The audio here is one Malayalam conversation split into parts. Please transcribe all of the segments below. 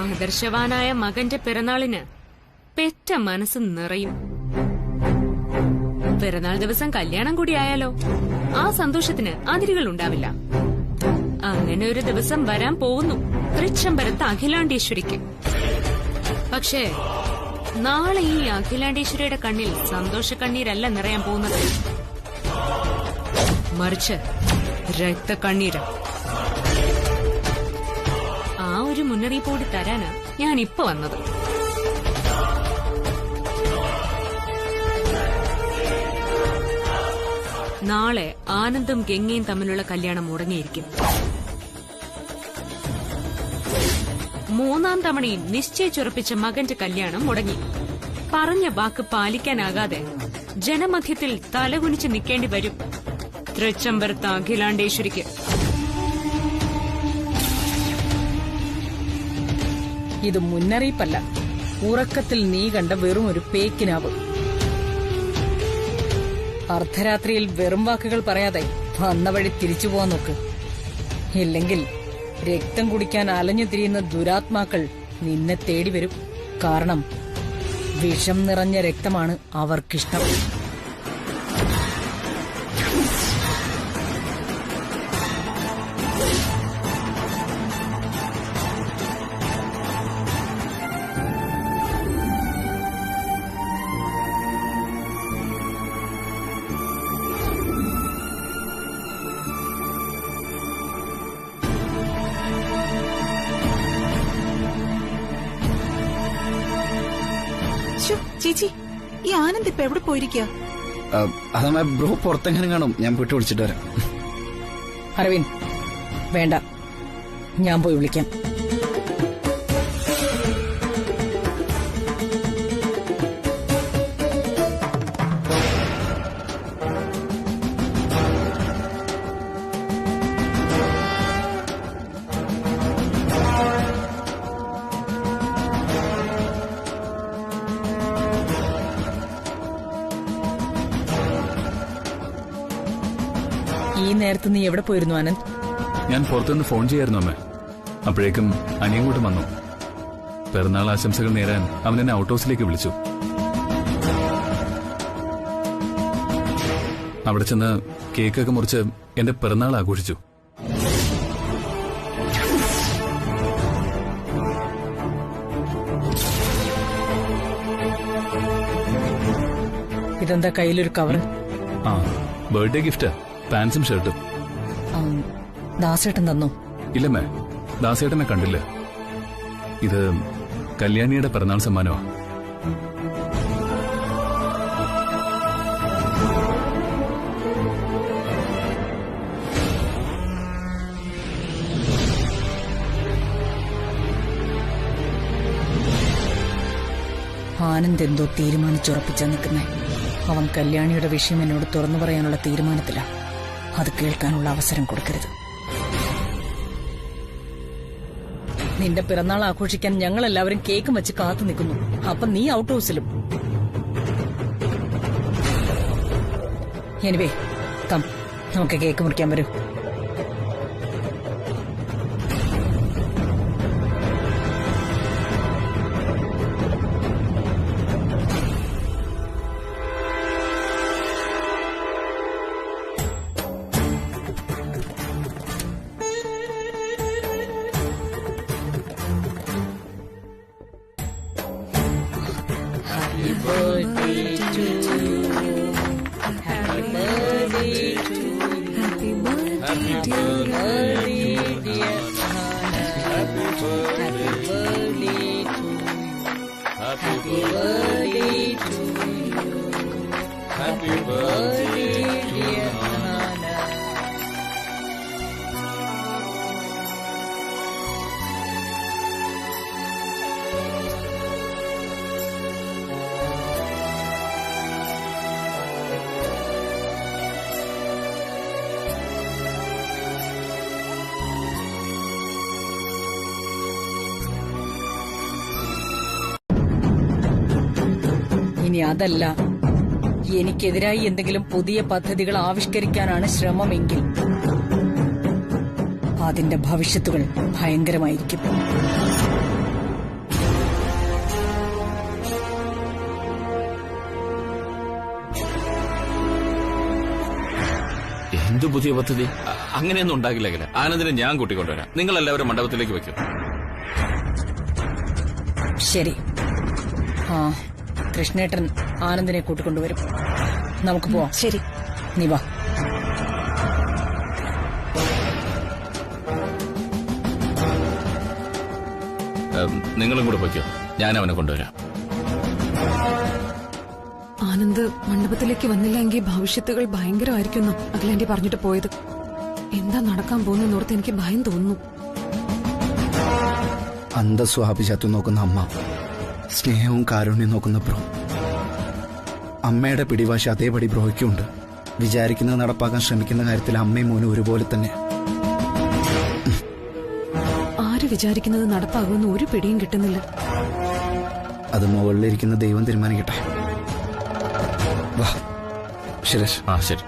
ആദർശവാനായ മകന്റെ പിറന്നാളിന് പെറ്റ മനസ്സ് നിറയും. പിറന്നാൾ ദിവസം കല്യാണം കൂടിയായാലോ ആ സന്തോഷത്തിന് അതിരുകൾ ഉണ്ടാവില്ല. അങ്ങനെ ഒരു ദിവസം വരാൻ പോകുന്നു തൃച്ചംബരത്ത് അഖിലാണ്ടേശ്വരിക്ക്. പക്ഷേ നാളെ ഈ അഖിലാണ്ടേശ്വരിയുടെ കണ്ണിൽ സന്തോഷ കണ്ണീരല്ല നിറയാൻ പോകുന്നത്, മറിച്ച് രക്തക്കണ്ണീര്. ആ ഒരു മുന്നറിയിപ്പ് കൂടി തരാനാ ഞാൻ ഇപ്പൊ വന്നത്. നാളെ ആനന്ദും ഗംഗയും തമ്മിലുള്ള കല്യാണം മുടങ്ങിയിരിക്കും. 3ാം തവണയും നിശ്ചയിച്ചുറപ്പിച്ച മകന്റെ കല്യാണം മുടങ്ങി. പറഞ്ഞ വാക്ക് പാലിക്കാനാകാതെ ജനമധ്യത്തിൽ തലകുനിച്ച് നിൽക്കേണ്ടി വരും തൃച്ചംബരത്ത് അഖിലാണ്ടേശ്വരിക്ക്. ഇത് മുന്നറിയിപ്പല്ല, ഉറക്കത്തിൽ നീ കണ്ട വെറും ഒരു പേക്കിനാവ്. അർദ്ധരാത്രിയിൽ വെറും വാക്കുകൾ പറയാതെ വന്ന വഴി തിരിച്ചു പോവാൻ നോക്ക്. ഇല്ലെങ്കിൽ രക്തം കുടിക്കാൻ അലഞ്ഞു തിരിയുന്ന ദുരാത്മാക്കൾ നിന്നെ തേടി വരും. കാരണം വിഷം നിറഞ്ഞ രക്തമാണ് അവർക്കിഷ്ടം. ചേച്ചി, ഈ ആനന്ദ് ഇപ്പൊ എവിടെ പോയിരിക്കുക? അതമ്മ ബ്രോ പുറത്തെങ്ങനെ കാണും, ഞാൻ പോയിട്ട് വിളിച്ചിട്ട് വരാം. അരവിന്ദ് വേണ്ട, ഞാൻ പോയി വിളിക്കാം. ഈ നേരത്ത് നീ എവിടെ പോയിരുന്നു ആനന്ദ്? ഞാൻ പുറത്തുനിന്ന് ഫോൺ ചെയ്യായിരുന്നു അമ്മേ. അപ്പോഴേക്കും അനിയൻ കൂട്ടും വന്നു. പിറന്നാൾ ആശംസകൾ നേരാൻ അവൻ എന്നെ ഔട്ട് ഹൗസിലേക്ക് വിളിച്ചു. അവിടെ ചെന്ന് കേക്കൊക്കെ മുറിച്ച് എന്റെ പിറന്നാൾ ആഘോഷിച്ചു. ഇതെന്താ കയ്യിലൊരു കവറ്? ആ, ബർത്ത്ഡേ ഗിഫ്റ്റ്, പാൻസും ഷർട്ടും. ദാസേട്ടൻ തന്നോ? ഇല്ലമ്മേ, ദാസേട്ടനെ കണ്ടില്ല. ഇത് കല്യാണിയുടെ പിറന്നാൾ സമ്മാനമാ. ആനന്ദ് എന്തോ തീരുമാനിച്ചുറപ്പിച്ചാ നിൽക്കുന്നേ. അവൻ കല്യാണിയുടെ വിഷയം എന്നോട് തുറന്നു പറയാനുള്ള തീരുമാനത്തിലാ. അത് കേൾക്കാനുള്ള അവസരം കൊടുക്കരുത്. നിന്റെ പിറന്നാൾ ആഘോഷിക്കാൻ ഞങ്ങൾ എല്ലാവരും കേക്കും വെച്ച് കാത്തു നിൽക്കുന്നു. അപ്പൊ നീ ഔട്ട് ഹൗസിലും. എനിവേ കം, നമുക്ക് കേക്ക് മുറിക്കാൻ വരൂ. ഇനി അതല്ല, എനിക്കെതിരായി എന്തെങ്കിലും പുതിയ പദ്ധതികൾ ആവിഷ്കരിക്കാനാണ് ശ്രമമെങ്കിൽ അതിന്റെ ഭവിഷ്യത്തുകൾ ഭയങ്കരമായിരിക്കും. എന്ത് പുതിയ പദ്ധതി? അങ്ങനെയൊന്നും ഉണ്ടാകില്ല. ആനന്ദിനെ ഞാൻ കൂട്ടിക്കൊണ്ടുവരാം. നിങ്ങൾ എല്ലാവരും മണ്ഡപത്തിലേക്ക് വെക്കും. ശരി. ആ, കൃഷ്ണേട്ടൻ ആനന്ദിനെ കൂട്ടിക്കൊണ്ടുവരും. നമുക്ക് പോവാം. ശരി. നീ വാ. നിങ്ങളും കൂടെ വയ്ക്കോ, ഞാൻ അവനെ കൊണ്ടുവരാം. ആനന്ദ് മണ്ഡപത്തിലേക്ക് വന്നില്ലെങ്കിൽ ഭവിഷ്യത്തുകൾ ഭയങ്കരമായിരിക്കും അഖിലാന്റി പറഞ്ഞിട്ട് പോയത്. എന്താ നടക്കാൻ പോകുന്നോർത്ത് എനിക്ക് ഭയം തോന്നുന്നു. അന്ധസ്വാഭിജാത്വം നോക്കുന്ന അമ്മ, സ്നേഹവും കാരുണ്യം നോക്കുന്ന ബ്രോ. അമ്മയുടെ പിടിവാശി അതേപടി ബ്രോയ്ക്കുണ്ട്. വിചാരിക്കുന്നത് നടപ്പാക്കാൻ ശ്രമിക്കുന്ന കാര്യത്തിൽ അമ്മയും മോനും ഒരുപോലെ തന്നെ. ആര് വിചാരിക്കുന്നത് നടപ്പാകുമെന്ന് ഒരു പിടിയും കിട്ടുന്നില്ല. അത് മുകളിലിരിക്കുന്ന ദൈവം തീരുമാനിക്കട്ടെ. വാ ശിരേഷ്. ആ ശരി.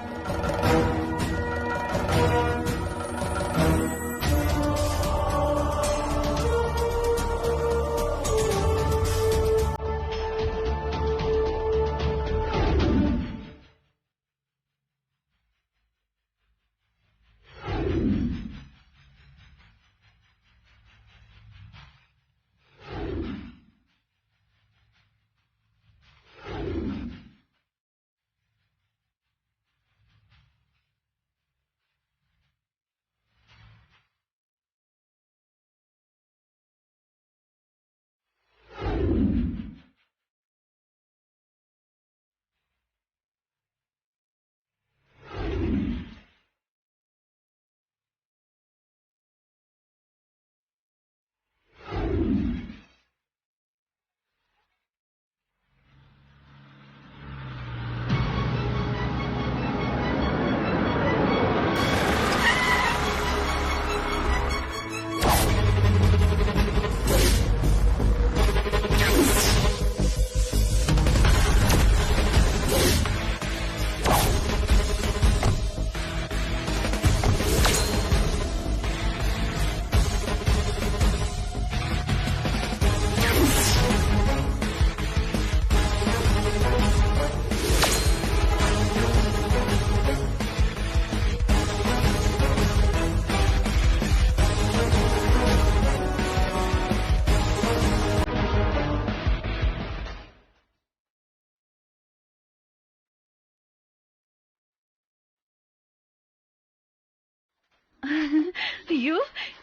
അയ്യോ,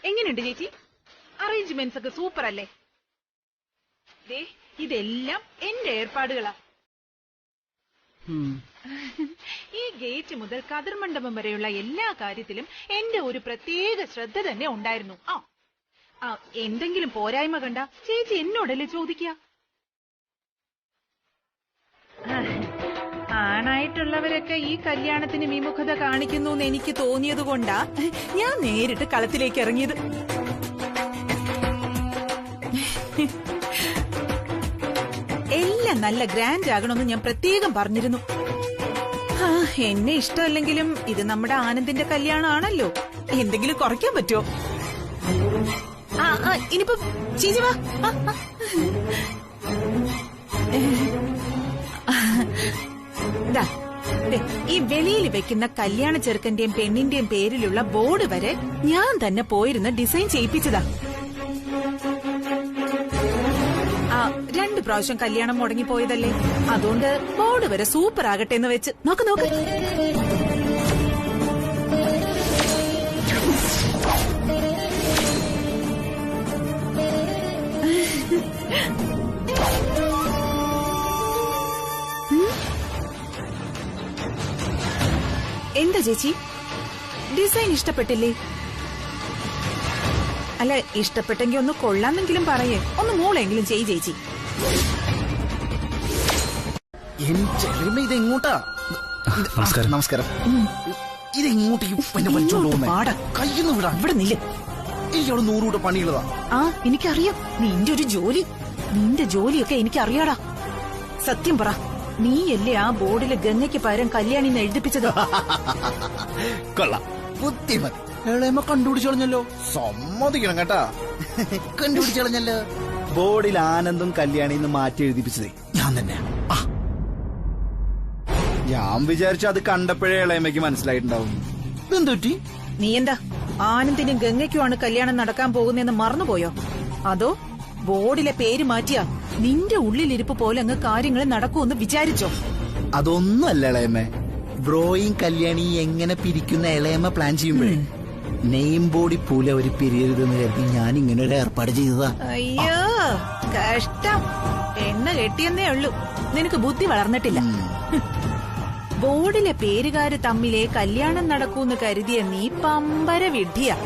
എങ്ങനെയുണ്ട് ചേച്ചി? അറേഞ്ച്മെന്റ്സ് ഒക്കെ സൂപ്പർ അല്ലേ? ഇതെല്ലാം എന്റെ ഏർപ്പാടുകളാ. ഈ ഗേറ്റ് മുതൽ കതിർ മണ്ഡപം വരെയുള്ള എല്ലാ കാര്യത്തിലും എന്റെ ഒരു പ്രത്യേക ശ്രദ്ധ തന്നെ ഉണ്ടായിരുന്നു. എന്തെങ്കിലും പോരായ്മ കണ്ട ചേച്ചി എന്നോടല്ലേ ചോദിക്കുക? ആണായിട്ടുള്ളവരൊക്കെ ഈ കല്യാണത്തിന് വിമുഖത കാണിക്കുന്നു എന്ന് എനിക്ക് തോന്നിയത് കൊണ്ടാ ഞാൻ നേരിട്ട് കളത്തിലേക്ക് ഇറങ്ങിയത്. എല്ലാം നല്ല ഗ്രാൻഡ് ആകണമെന്ന് ഞാൻ പ്രത്യേകം പറഞ്ഞിരുന്നു. എന്നെ ഇഷ്ടമല്ലെങ്കിലും ഇത് നമ്മുടെ ആനന്ദിന്റെ കല്യാണമാണല്ലോ. എന്തെങ്കിലും കുറയ്ക്കാൻ പറ്റുമോ? ഇനിയിപ്പോ ചേച്ചി വാ. ഈ വെളിയിൽ വെക്കുന്ന കല്യാണ ചെറുക്കന്റെയും പെണ്ണിന്റെയും പേരിലുള്ള ബോർഡ് വരെ ഞാൻ തന്നെ പോയിരുന്ന് ഡിസൈൻ ചെയ്യിപ്പിച്ചതാ. 2 പ്രാവശ്യം കല്യാണം മുടങ്ങിപ്പോയതല്ലേ, അതുകൊണ്ട് ബോർഡ് വരെ സൂപ്പർ ആകട്ടെ എന്ന് വെച്ച്. നോക്ക് നോക്ക്. എന്താ ചേച്ചി, ഡിസൈൻ ഇഷ്ടപ്പെട്ടില്ലേ? അല്ല, ഇഷ്ടപ്പെട്ടെങ്കിൽ ഒന്ന് കൊള്ളാന്നെങ്കിലും പറയേ. ഒന്ന് മോളെങ്കിലും ചെയ് ചേച്ചി. ഇതെങ്ങോട്ടാ? നമസ്കാരം. നമസ്കാരം. ഇതെങ്ങോട്ടേക്ക് കയ്യൊന്നും വിടാ. ഇവിടെ നില്ല്. എനിക്കവിടെ 100 കൂടെ പണിയുള്ളതാ. എനിക്കറിയാം നിന്റെ ഒരു ജോലി. നിന്റെ ജോലിയൊക്കെ എനിക്കറിയാടാ. സത്യം പറ, നീയല്ലേ ആ ബോർഡില് ഗംഗയ്ക്ക് പകരം കല്യാണിന്ന് എഴുതിപ്പിച്ചത്? കൊള്ളാം. ബുദ്ധിമതി. ഇളയമ്മ കണ്ടുപിടിച്ചു കളഞ്ഞല്ലോ. സമ്മതിക്കണം കേട്ടാ. കണ്ടുപിടിച്ചു കളഞ്ഞല്ലോ. ബോർഡിൽ ആനന്ദും കല്യാണിന്ന് മാറ്റി എഴുതിപ്പിച്ചതേ ഞാൻ തന്നെ. ഞാൻ വിചാരിച്ചു അത് കണ്ടപ്പോഴേ ഇളയമ്മയ്ക്ക് മനസ്സിലായിട്ടുണ്ടാവും. എന്തുറ്റി? നീ എന്താ ആനന്ദിനും ഗംഗയ്ക്കുമാണ് കല്യാണം നടക്കാൻ പോകുന്നതെന്ന് മറന്നുപോയോ? അതോ ബോർഡിലെ പേര് മാറ്റിയാ നിന്റെ ഉള്ളിലിരിപ്പ് പോലെ അങ്ങ് കാര്യങ്ങൾ നടക്കുമെന്ന് വിചാരിച്ചോ? അതൊന്നുമല്ല ഇളയമ്മ. ബ്രോയും കല്യാണി എങ്ങനെ പിരിക്കുന്ന ഇളയമ്മ പ്ലാൻ ചെയ്യുമ്പോഴേ നെയിം ബോർഡിൽ പോലെ ഒരു പിരിയരുതെന്ന് കരുതി ഞാൻ ഇങ്ങനെ ഒരു ഏർപ്പാട് ചെയ്തതാ. അയ്യോ കഷ്ടം. എണ്ണ കെട്ടിയെന്നേ ഉള്ളൂ, നിനക്ക് ബുദ്ധി വളർന്നിട്ടില്ല. ബോർഡിലെ പേരുകാര് തമ്മിലെ കല്യാണം നടക്കൂന്ന് കരുതിയ നീ പമ്പര വിഡ്ഢിയാ.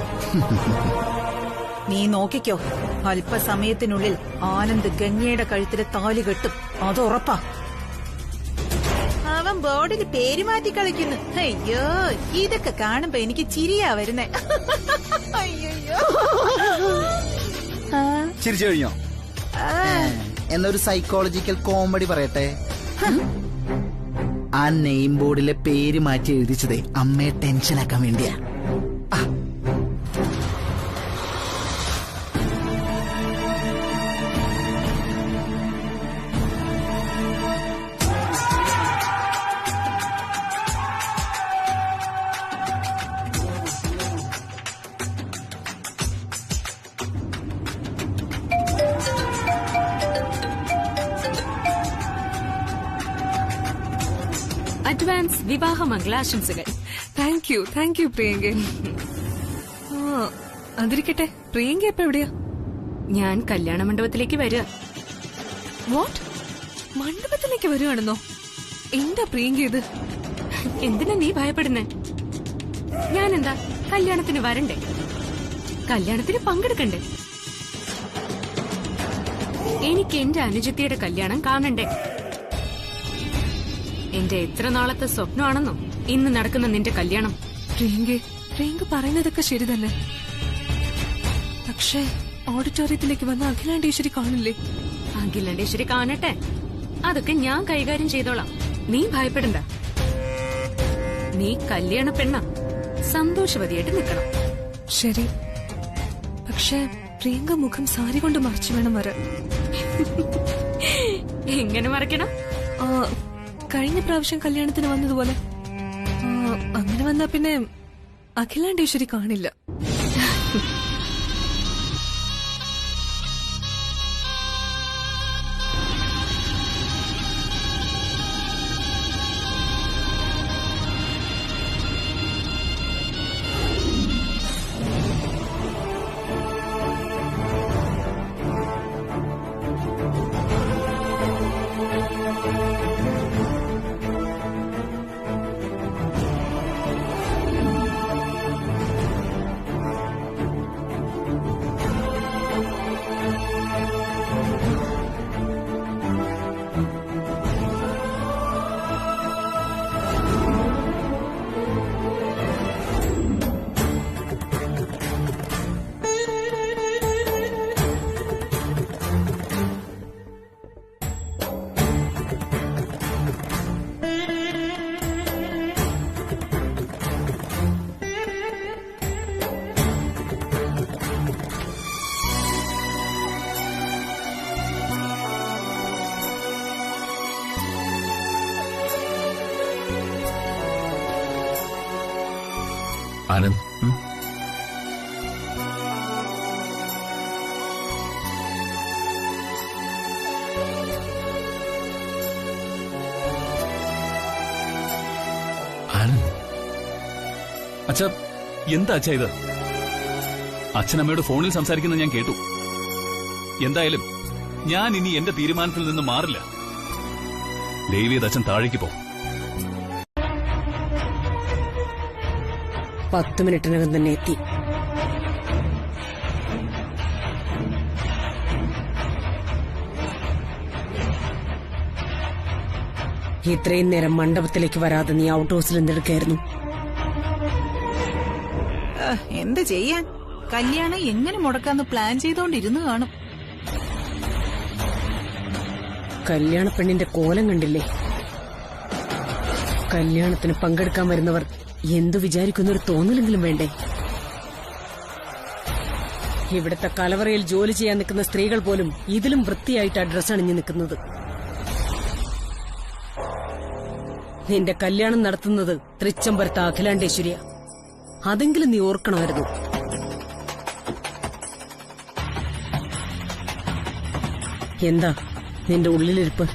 നീ നോക്കിക്കോ, അല്പസമയത്തിനുള്ളിൽ ആനന്ദ് ഗംഗയുടെ കഴുത്തിലെ താലി കെട്ടും, അത് ഉറപ്പാ. അവൻ ബോർഡിൽ പേര് മാറ്റി കളിക്കുന്നു. അയ്യോ ഇതൊക്കെ കാണുമ്പോ എനിക്ക് ചിരിയാ വരുന്നേ. അയ്യോ ചിരിച്ചു കഴിഞ്ഞോ? എന്നൊരു സൈക്കോളജിക്കൽ കോമഡി പറയട്ടെ. ആ നെയിം ബോർഡിലെ പേര് മാറ്റി എഴുതിച്ചതേ അമ്മയെ ടെൻഷനാക്കാൻ വേണ്ടിയാ. അഡ്വാൻസ് വിവാഹ മംഗളാശംസകൾ. Thank you Priyanka. അതിരിക്കട്ടെ, പ്രിയങ്ക ഇപ്പൊ എവിടെയാ? ഞാൻ കല്യാണ മണ്ഡപത്തിലേക്ക് വരിക. വാട്ട്? മണ്ഡപത്തിലേക്ക് വരുവാണെന്നോ? എന്താ പ്രിയങ്ക ഇത്? എന്തിനാ നീ ഭയപ്പെടുന്നേ? ഞാനെന്താ കല്യാണത്തിന് വരണ്ടേ? കല്യാണത്തിന് പങ്കെടുക്കണ്ടേ? എനിക്ക് എന്റെ അനുജത്തിയുടെ കല്യാണം കാണണ്ടേ? എന്റെ എത്ര നാളത്തെ സ്വപ്നമാണെന്നോ ഇന്ന് നടക്കുന്ന നിന്റെ കല്യാണം. പ്രിയങ്ക പറയുന്നതൊക്കെ ശരി തന്നെ, പക്ഷേ ഓഡിറ്റോറിയത്തിലേക്ക് വന്ന അഖിലാണ്ടേശ്വരി കാണില്ലേ? അഖിലാണ്ടേശ്വരി കാണട്ടെ, അതൊക്കെ ഞാൻ കൈകാര്യം ചെയ്തോളാം. നീ ഭയപ്പെടണ്ട. നീ കല്യാണ പെണ്ണ, സന്തോഷവതിയായിട്ട് നിൽക്കണം. ശരി, പക്ഷേ പ്രിയങ്ക മുഖം സാരി കൊണ്ട് മറച്ചു വേണം വരാൻ. എങ്ങനെ മറക്കണം? കഴിഞ്ഞ പ്രാവശ്യം കല്യാണത്തിന് വന്നതുപോലെ. അങ്ങനെ വന്നാ പിന്നെ അഖിലാണ്ടേശ്വരി കാണില്ല. ആനന്ദ്, ആനന്ദ്, അച്ഛാ എന്താ അച്ഛാ ഇത്? അച്ഛനമ്മയോട് ഫോണിൽ സംസാരിക്കുന്നത് ഞാൻ കേട്ടു. എന്തായാലും ഞാൻ ഇനി എന്റെ തീരുമാനത്തിൽ നിന്ന് മാറില്ല. ദയവ് ചെയ്ത് അച്ഛൻ താഴേക്ക് പോ. 10 മിനിറ്റിനകം തന്നെ എത്തി. ഇത്രയും നേരം മണ്ഡപത്തിലേക്ക് വരാതെ നീ ഔട്ട് ഹൗസിൽ എന്തെടുക്കായിരുന്നു? എന്ത് ചെയ്യാൻ, കല്യാണം എങ്ങനെ മുടക്കാന്ന് പ്ലാൻ ചെയ്തോണ്ടിരുന്നു കാണും. കല്യാണ പെണ്ണിന്റെ കോലം കണ്ടില്ലേ? കല്യാണത്തിന് പങ്കെടുക്കാൻ വരുന്നവർ എന്തു വിചാരിക്കുന്നൊരു തോന്നലെങ്കിലും വേണ്ടേ? ഇവിടുത്തെ കലവറയിൽ ജോലി ചെയ്യാൻ നിൽക്കുന്ന സ്ത്രീകൾ പോലും ഇതിലും വൃത്തിയായിട്ട് ആ ഡ്രസ് അണിഞ്ഞു നിൽക്കുന്നത്. നിന്റെ കല്യാണം നടത്തുന്നത് തൃച്ചംബരത്ത് അഖിലാണ്ടേശ്വരിയ. അതെങ്കിലും നീ ഓർക്കണമായിരുന്നു. എന്താ നിന്റെ ഉള്ളിലിരിപ്പ്?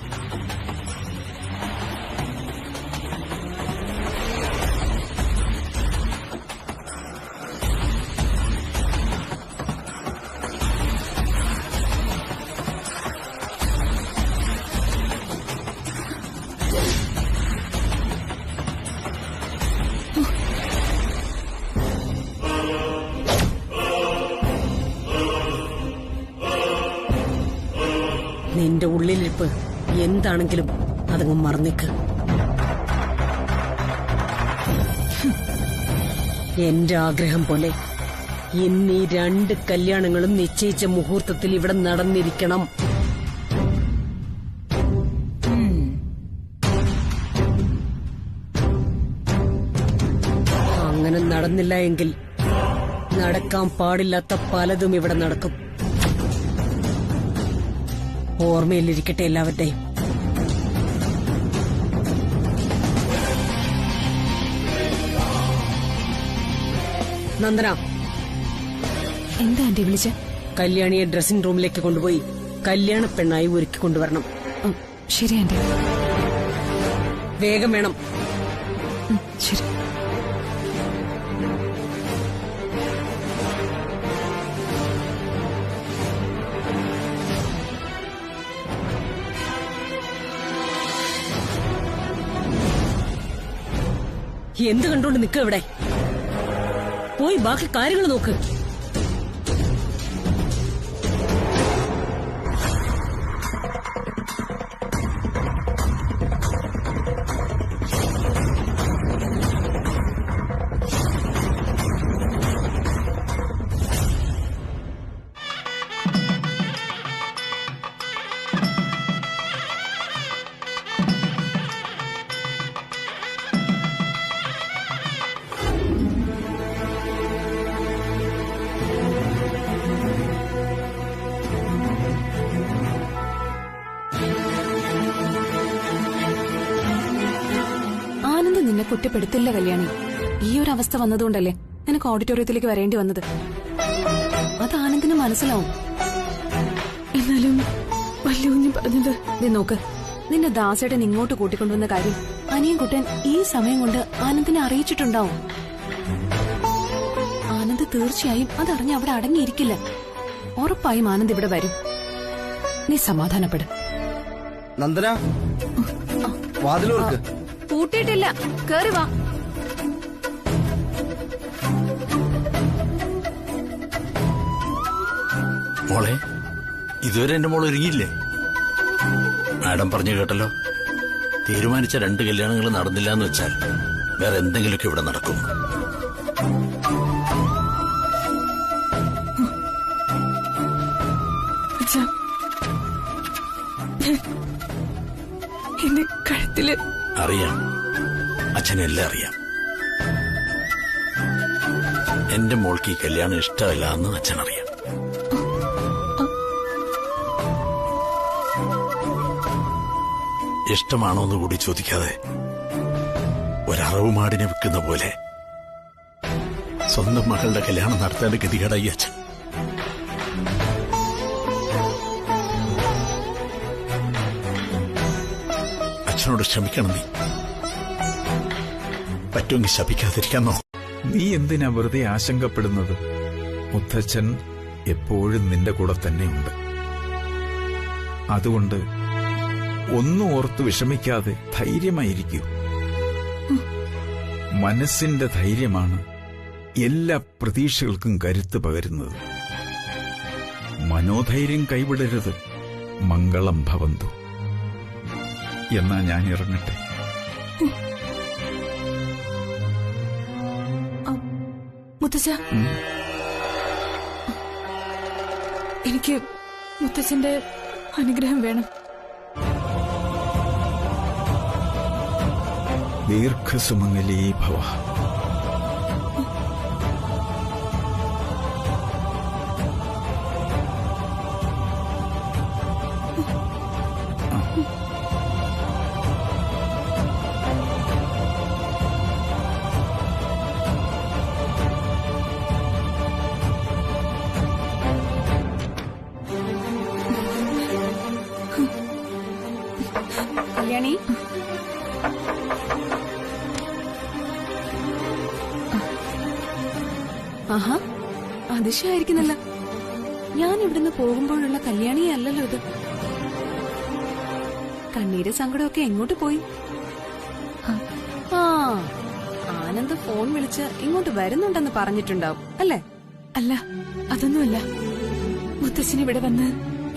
നിന്റെ ഉള്ളിലിരിപ്പ് എന്താണെങ്കിലും അതങ്ങ് മറന്നേക്ക്. എന്റെ ആഗ്രഹം പോലെ ഇന്നീ 2 കല്യാണങ്ങളും നിശ്ചയിച്ച മുഹൂർത്തത്തിൽ ഇവിടെ നടന്നിരിക്കണം. അങ്ങനെ നടന്നില്ല എങ്കിൽ നടക്കാൻ പാടില്ലാത്ത പലതും ഇവിടെ നടക്കും. ഓർമ്മയിലിരിക്കട്ടെ എല്ലാവരുടെയും. നന്ദന, എന്താ ആന്റി വിളിച്ച? കല്യാണിയെ ഡ്രസ്സിംഗ് റൂമിലേക്ക് കൊണ്ടുപോയി കല്യാണ പെണ്ണായി ഒരുക്കി കൊണ്ടുവരണം. ശരി ആന്റി. വേഗം വേണം. ശരി. എന്ത് കണ്ടോണ്ട് നിൽക്ക ഇവിടെ? പോയി ബാക്കി കാര്യങ്ങൾ നോക്ക്. നിന്നെ കുറ്റപ്പെടുത്തില്ല കല്യാണി. ഈ ഒരു അവസ്ഥ വന്നതുകൊണ്ടല്ലേ നിനക്ക് ഓഡിറ്റോറിയത്തിലേക്ക് വരേണ്ടി വന്നത്. അത് ആനന്ദിന് മനസ്സിലാവും. എന്നാലും വല്ലുകുഞ്ഞ് പറഞ്ഞത് നീ നോക്ക്. നിന്നെ ദാസേട്ടൻ ഇങ്ങോട്ട് കൂട്ടിക്കൊണ്ടുവന്ന കാര്യം അനിയൻ കുട്ടൻ ഈ സമയം കൊണ്ട് ആനന്ദിനെ അറിയിച്ചിട്ടുണ്ടാവും. ആനന്ദ് തീർച്ചയായും അതറിഞ്ഞ് അവിടെ അടങ്ങിയിരിക്കില്ല. ഉറപ്പായും ആനന്ദ് ഇവിടെ വരും. നീ സമാധാനപ്പെടും. നന്ദന, വാതിലോർക്ക്. പൂട്ടിയിട്ടില്ല, കേറി വാ. മോളെ, ഇതുവരെ എന്റെ മോൾ ഒരുങ്ങിയില്ലേ? മാഡം പറഞ്ഞു കേട്ടല്ലോ, തീരുമാനിച്ച 2 കല്യാണങ്ങൾ നടന്നില്ല എന്ന് വെച്ചാൽ വേറെ എന്തെങ്കിലുമൊക്കെ ഇവിടെ നടക്കും. എന്റെ കഴുത്തില് അറിയാം, അച്ഛനെല്ലാം അറിയാം. എന്റെ മോൾക്ക് ഈ കല്യാണം ഇഷ്ടമല്ല എന്ന് അച്ഛനറിയാം. ഇഷ്ടമാണോ എന്ന് കൂടി ചോദിക്കാതെ ഒരറവുമാടിനെ വിൽക്കുന്ന പോലെ സ്വന്തം മകളുടെ കല്യാണം നടത്തേണ്ട ഗതികേടായി അച്ഛൻ. അച്ഛനോട് ക്ഷമിക്കണം. നീ പറ്റുമെങ്കിൽ ശപിക്കാതിരിക്കാൻ നോക്കും. നീ എന്തിനാ വെറുതെ ആശങ്കപ്പെടുന്നത്? മുത്തച്ഛൻ എപ്പോഴും നിന്റെ കൂടെ തന്നെയുണ്ട്. അതുകൊണ്ട് ഒന്നും ഓർത്ത് വിഷമിക്കാതെ ധൈര്യമായിരിക്കൂ. മനസ്സിന്റെ ധൈര്യമാണ് എല്ലാ പ്രതീക്ഷകൾക്കും കരുത്ത് പകരുന്നത്. മനോധൈര്യം കൈവിടരുത്. മംഗളം ഭവന്തു. എന്നാ ഞാൻ ഇറങ്ങട്ടെ. മുത്തച്ഛ, എനിക്ക് മുത്തച്ഛന്റെ അനുഗ്രഹം വേണം. ദീർഘസുമംഗലീ ഭവ. കല്യാണി. ആഹാ, അതിശയായിരിക്കുന്നല്ല. ഞാൻ ഇവിടുന്ന് പോകുമ്പോഴുള്ള കല്യാണിയെ അല്ലല്ലോ ഇത്. കണ്ണീര് സങ്കടമൊക്കെ എങ്ങോട്ട് പോയി? ആ, ആനന്ദ് ഫോൺ വിളിച്ച് ഇങ്ങോട്ട് വരുന്നുണ്ടെന്ന് പറഞ്ഞിട്ടുണ്ടാവും അല്ലേ? അല്ല, അതൊന്നുമല്ല. മുത്തശ്ശൻ ഇവിടെ വന്ന്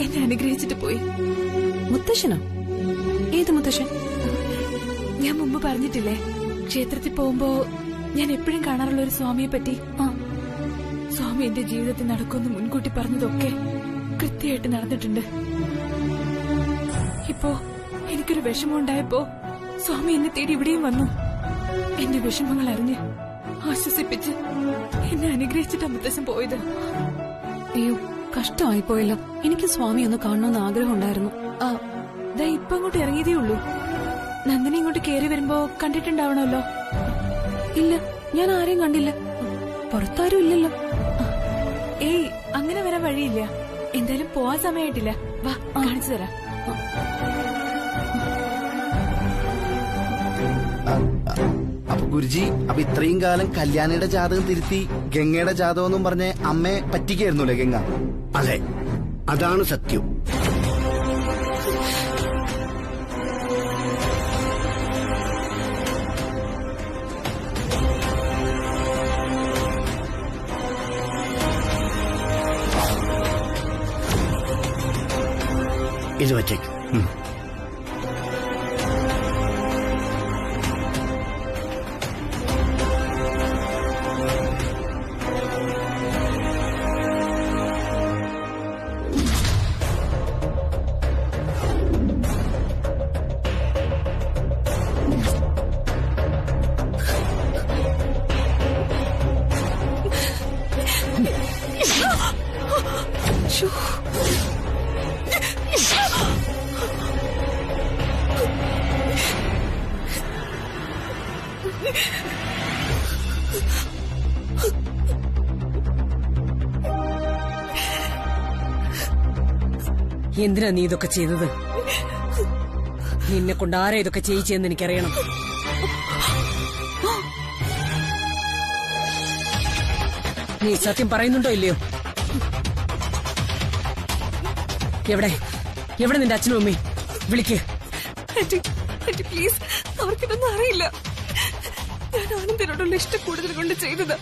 എന്നെ അനുഗ്രഹിച്ചിട്ട് പോയി. മുത്തശ്ശനോ? ഏത് മുത്തശ്ശൻ? ഞാൻ മുമ്പ് പറഞ്ഞിട്ടില്ലേ, ക്ഷേത്രത്തിൽ പോകുമ്പോ ഞാൻ എപ്പോഴും കാണാറുള്ള ഒരു സ്വാമിയെ പറ്റി. സ്വാമി എന്റെ ജീവിതത്തിൽ നടക്കുമെന്ന് മുൻകൂട്ടി പറഞ്ഞതൊക്കെ കൃത്യമായിട്ട് നടന്നിട്ടുണ്ട്. ഇപ്പോ എനിക്കൊരു വിഷമം ഉണ്ടായപ്പോ സ്വാമി എന്നെ തേടി ഇവിടെയും വന്നു. എന്റെ വിഷമങ്ങൾ അറിഞ്ഞ് ആശ്വസിപ്പിച്ച് എന്നെ അനുഗ്രഹിച്ചിട്ടാ മുത്തശ്ശൻ പോയത്. അയ്യോ, കഷ്ടമായിപ്പോയല്ലോ. എനിക്ക് സ്വാമി ഒന്ന് കാണണമെന്ന് ആഗ്രഹം ഉണ്ടായിരുന്നു. ദാ ഇപ്പൊ അങ്ങോട്ട് ഇറങ്ങിയതേ ഉള്ളൂ. നന്ദിനി ഇങ്ങോട്ട് കേറി വരുമ്പോ കണ്ടിട്ടുണ്ടാവണമല്ലോ. ഇല്ല, ഞാൻ ആരെയും കണ്ടില്ല. പുറത്താരും ഇല്ലല്ലോ. ഏയ്, അങ്ങനെ വരാൻ വഴിയില്ല. എന്തായാലും പോവാൻ സമയമായിട്ടില്ല. വാ, കാണിച്ചു തരാം. അപ്പൊ ഗുരുജി, അപ്പൊ ഇത്രയും കാലം കല്യാണിയുടെ ജാതകം തിരുത്തി ഗംഗയുടെ ജാതകം എന്നും പറഞ്ഞ് അമ്മയെ പറ്റിക്കായിരുന്നല്ലേ ഗംഗ? അതെ, അതാണ് സത്യം. ഇത് വച്ചേക്ക്. എന്തിനാ നീ ഇതൊക്കെ ചെയ്തത്? നിന്നെ കൊണ്ട് ആരാ ഇതൊക്കെ ചെയ്യിച്ചെന്ന് എനിക്കറിയണം. നീ സത്യം പറയുന്നുണ്ടോ ഇല്ലയോ? എവിടെ എവിടെ നിന്റെ അച്ഛനും അമ്മയും? വിളിക്ക്. പ്ലീസ്, അവർക്കിതൊന്നും അറിയില്ല. ഞാൻ ആനന്ദിനോടുള്ള ഇഷ്ടം കൂടുതൽ കൊണ്ട് ചെയ്തത്.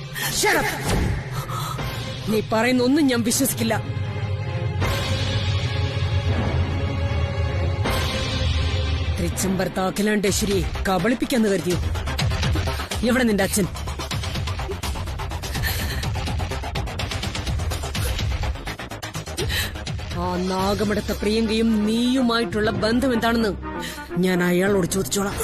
നീ പറയുന്ന ഒന്നും ഞാൻ വിശ്വസിക്കില്ല. തൃച്ചംബരത്ത് അഖിലാണ്ടേശ്വരിയെ കബളിപ്പിക്കാന്ന് കരുതിയോ? എവിടെ നിന്റെ അച്ഛൻ? ആ നാഗമെടുത്ത പ്രിയങ്കയും നീയുമായിട്ടുള്ള ബന്ധം എന്താണെന്ന് ഞാൻ അയാളോട് ചോദിച്ചോളാം.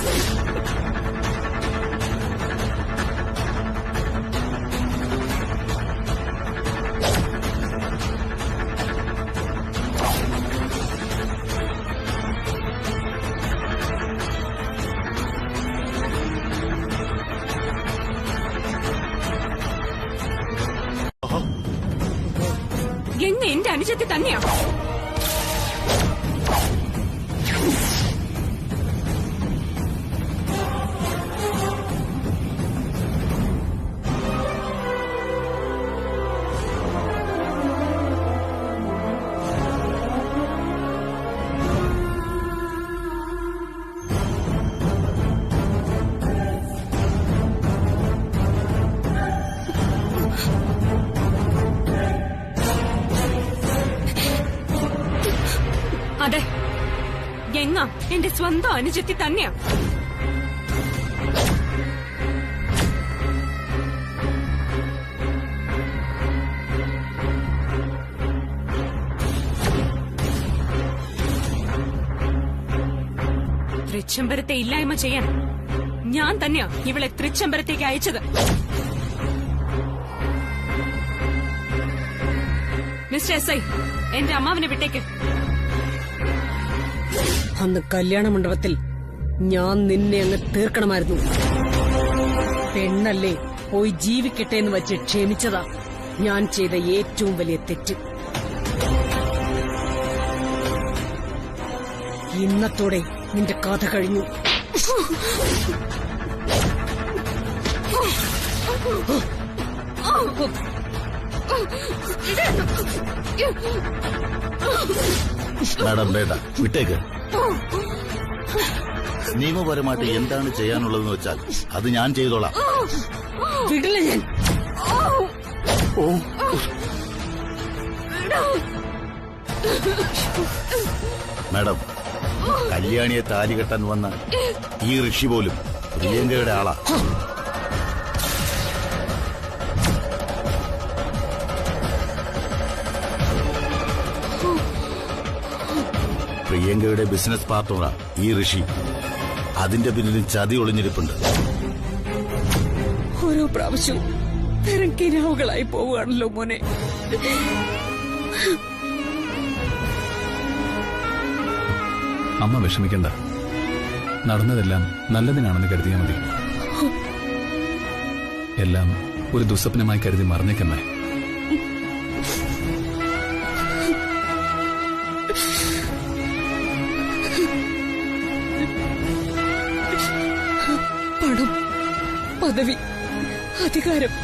ഗംഗ എന്റെ അനുജത്തി തന്നെയാ. അതെ, ഗംഗ എന്റെ സ്വന്തം അനുജത്തി തന്നെയാ. തൃച്ചംബരത്തെ ഇല്ലായ്മ ചെയ്യാൻ ഞാൻ തന്നെയാ ഇവളെ തൃച്ചംബരത്തേക്ക് അയച്ചത്. മിസ്റ്റർ എസ് ഐ, എന്റെ അമ്മാവനെ വിട്ടേക്ക്. അന്ന് കല്യാണ മണ്ഡപത്തിൽ ഞാൻ നിന്നെ അങ്ങ് തീർക്കണമായിരുന്നു. പെണ്ണല്ലേ, പോയി ജീവിക്കട്ടെ എന്ന് വെച്ച് ക്ഷമിച്ചതാ ഞാൻ ചെയ്ത ഏറ്റവും വലിയ തെറ്റ്. ഇന്നത്തോടെ നിന്റെ കഥ കഴിഞ്ഞു. മാഡം വേണ്ട, വിട്ടേക്ക്. നിയമപരമായിട്ട് എന്താണ് ചെയ്യാനുള്ളതെന്ന് വെച്ചാൽ അത് ഞാൻ ചെയ്തോളാം. വിടില്ല ഞാൻ. മാഡം, കല്യാണിയെ താലി കെട്ടാൻ വന്ന ഈ ഋഷി പോലും പ്രിയങ്കയുടെ ആളാ. പ്രിയങ്കയുടെ ബിസിനസ് പാർട്ണറാ ഈ ഋഷി. അതിന്റെ പിന്നിലും ചതി ഒളിഞ്ഞിരിപ്പുണ്ട്. ഓരോ പ്രാവശ്യവും തരം കിനാവുകളായി പോവുകയാണല്ലോ മോനെ. അമ്മ വിഷമിക്കണ്ട. നടന്നതെല്ലാം നല്ലതിനാണെന്ന് കരുതിയാൽ മതി. എല്ലാം ഒരു ദുസ്വപ്നമായി കരുതി മറന്നേക്കമ്മേ. പണം, പദവി, അധികാരം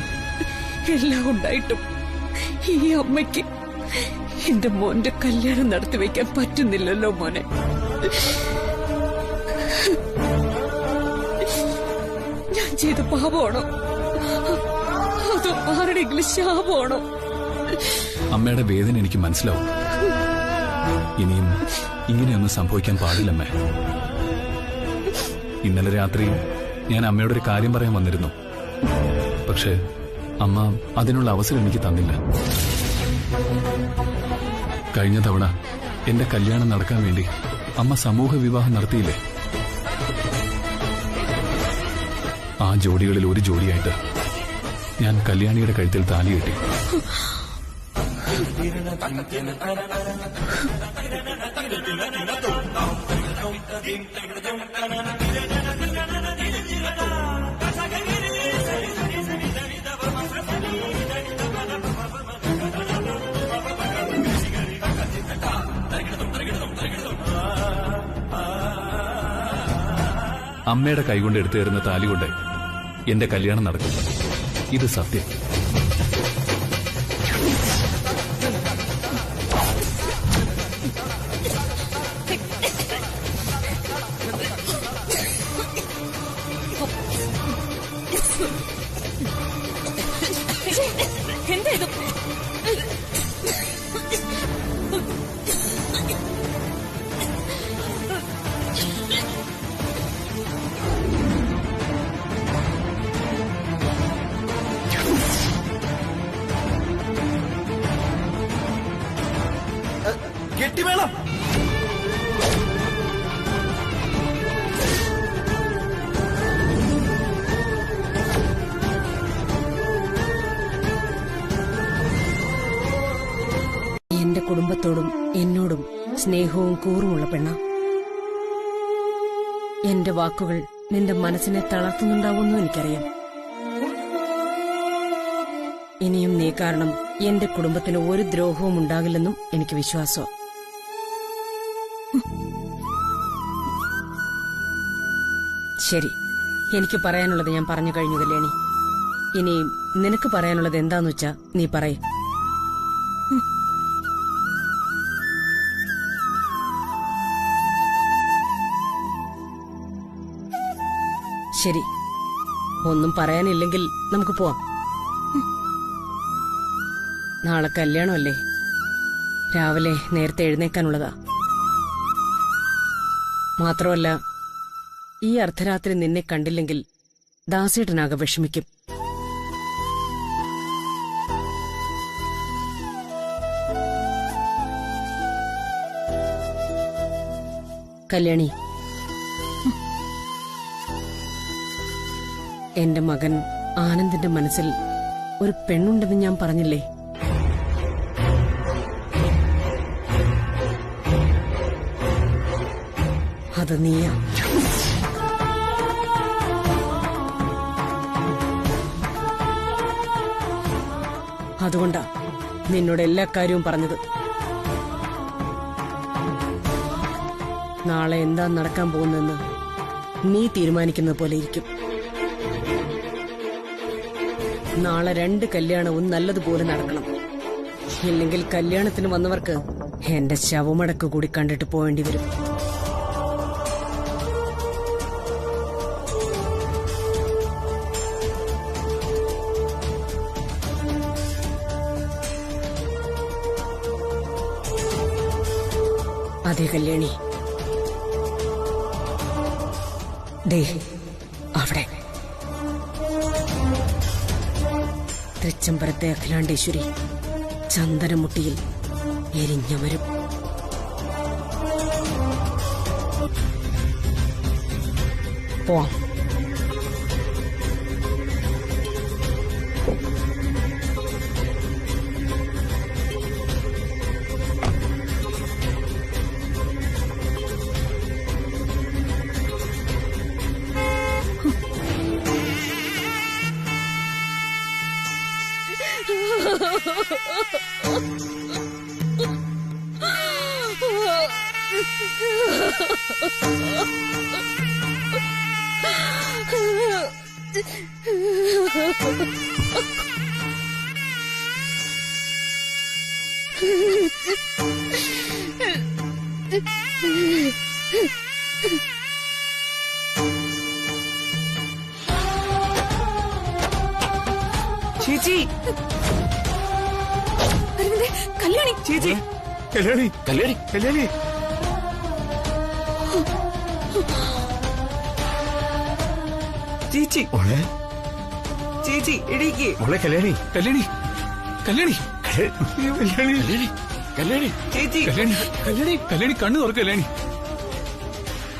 എല്ലാം ഉണ്ടായിട്ടും ഈ അമ്മയ്ക്ക് എന്റെ മോന്റെ കല്യാണം നടത്തിവെക്കാൻ പറ്റുന്നില്ലല്ലോ മോനെ. ഞാൻ ചെയ്ത പാപമാണോ അതോ ആരുടെയെങ്കിലും ശാപമാണോ? അമ്മയുടെ വേദന എനിക്ക് മനസ്സിലാവും. ഇനിയും ഇങ്ങനെയൊന്നും സംഭവിക്കാൻ പാടില്ലമ്മേ. ഇന്നലെ രാത്രി ഞാൻ അമ്മയോടൊരു കാര്യം പറയാൻ വന്നിരുന്നു. പക്ഷേ അമ്മ അതിനുള്ള അവസരം എനിക്ക് തന്നില്ല. കഴിഞ്ഞ തവണ എന്റെ കല്യാണം നടക്കാൻ വേണ്ടി അമ്മ സമൂഹ വിവാഹം നടത്തിയില്ലേ? ആ ജോഡികളിൽ ഒരു ജോഡിയായിട്ട് ഞാൻ കല്യാണിയുടെ കഴുത്തിൽ താലി കെട്ടി. അമ്മയുടെ കൈകൊണ്ട് എടുത്തു തരുന്ന താലി കൊണ്ട് എന്റെ കല്യാണം നടക്കും. ഇത് സത്യം. എന്താ ഇത്? കെട്ടിവേണം. എന്റെ കുടുംബത്തോടും എന്നോടും സ്നേഹവും കൂറുമുള്ള പെണ്ണ. എന്റെ വാക്കുകൾ നിന്റെ മനസ്സിനെ തളർത്തുന്നുണ്ടാവുമെന്നും എനിക്കറിയാം. ഇനിയും നീ കാരണം എന്റെ കുടുംബത്തിന് ഒരു ദ്രോഹവും ഉണ്ടാകില്ലെന്നും എനിക്ക് വിശ്വാസം. ശരി, എനിക്ക് പറയാനുള്ളത് ഞാൻ പറഞ്ഞു കഴിഞ്ഞു കല്യാണി. ഇനി നിനക്ക് പറയാനുള്ളത് എന്താന്ന് വെച്ചാ നീ പറയ്. ശരി, ഒന്നും പറയാനില്ലെങ്കിൽ നമുക്ക് പോവാം. നാളെ കല്യാണമല്ലേ, രാവിലെ നേരത്തെ എഴുന്നേക്കാനുള്ളതാ. മാത്രമല്ല, ഈ അർദ്ധരാത്രി നിന്നെ കണ്ടില്ലെങ്കിൽ ദാസേട്ടനാകെ വിഷമിക്കും. കല്യാണി, എന്റെ മകൻ ആനന്ദിന്റെ മനസ്സിൽ ഒരു പെണ്ണുണ്ടെന്ന് ഞാൻ പറഞ്ഞില്ലേ? അത് നീയാ. അതുകൊണ്ടാ നിന്നോട് എല്ലാ കാര്യവും പറഞ്ഞത്. നാളെ എന്താ നടക്കാൻ പോകുന്നെന്ന് നീ തീരുമാനിക്കുന്ന പോലെ ഇരിക്കും. നാളെ 2 കല്യാണവും നല്ലതുപോലെ നടക്കണം. ഇല്ലെങ്കിൽ കല്യാണത്തിന് വന്നവർക്ക് എന്റെ ശവമടക്ക് കൂടി കണ്ടിട്ട് പോവേണ്ടി വരും. അതെ കല്യാണി, ദേ അവിടെ തൃച്ചംബരത്തെ അഖിലാണ്ടേശ്വരി ചന്ദനമുട്ടിയിൽ എരിഞ്ഞമരും. പോവാം. ചേച്ചി, കല്യാണി, ചേച്ചി, കല്യാണി, കല്യാണി, കല്യാണി, ചേച്ചി, മോളെ, ചേച്ചി, എടീക്ക്. മോളെ കല്യാണി, കല്യാണി, കല്യാണി, കല്യാണി, കല്യാണി, കല്യാണി, ചേച്ചി, കല്യാണി, കല്യാണി, കല്യാണി, കണ്ണു തുറക്ക് കല്യാണി,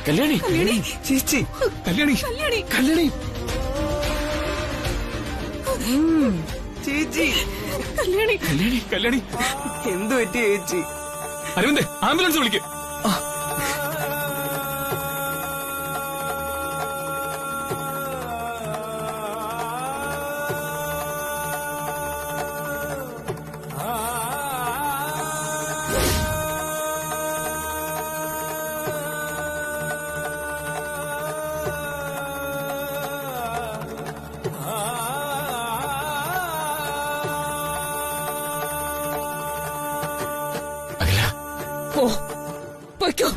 കല്യാണി, കല്യാണി, ചേച്ചി, കല്യാണി, കല്യാണി, കല്യാണി, ചേച്ചി, കല്യാണി, കല്യാണി, കല്യാണി. എന്തു പറ്റി ചേച്ചി? അരവിന്ദേ, ആംബുലൻസ് വിളിക്ക്. ഓ, പൊയ്ക്കോ.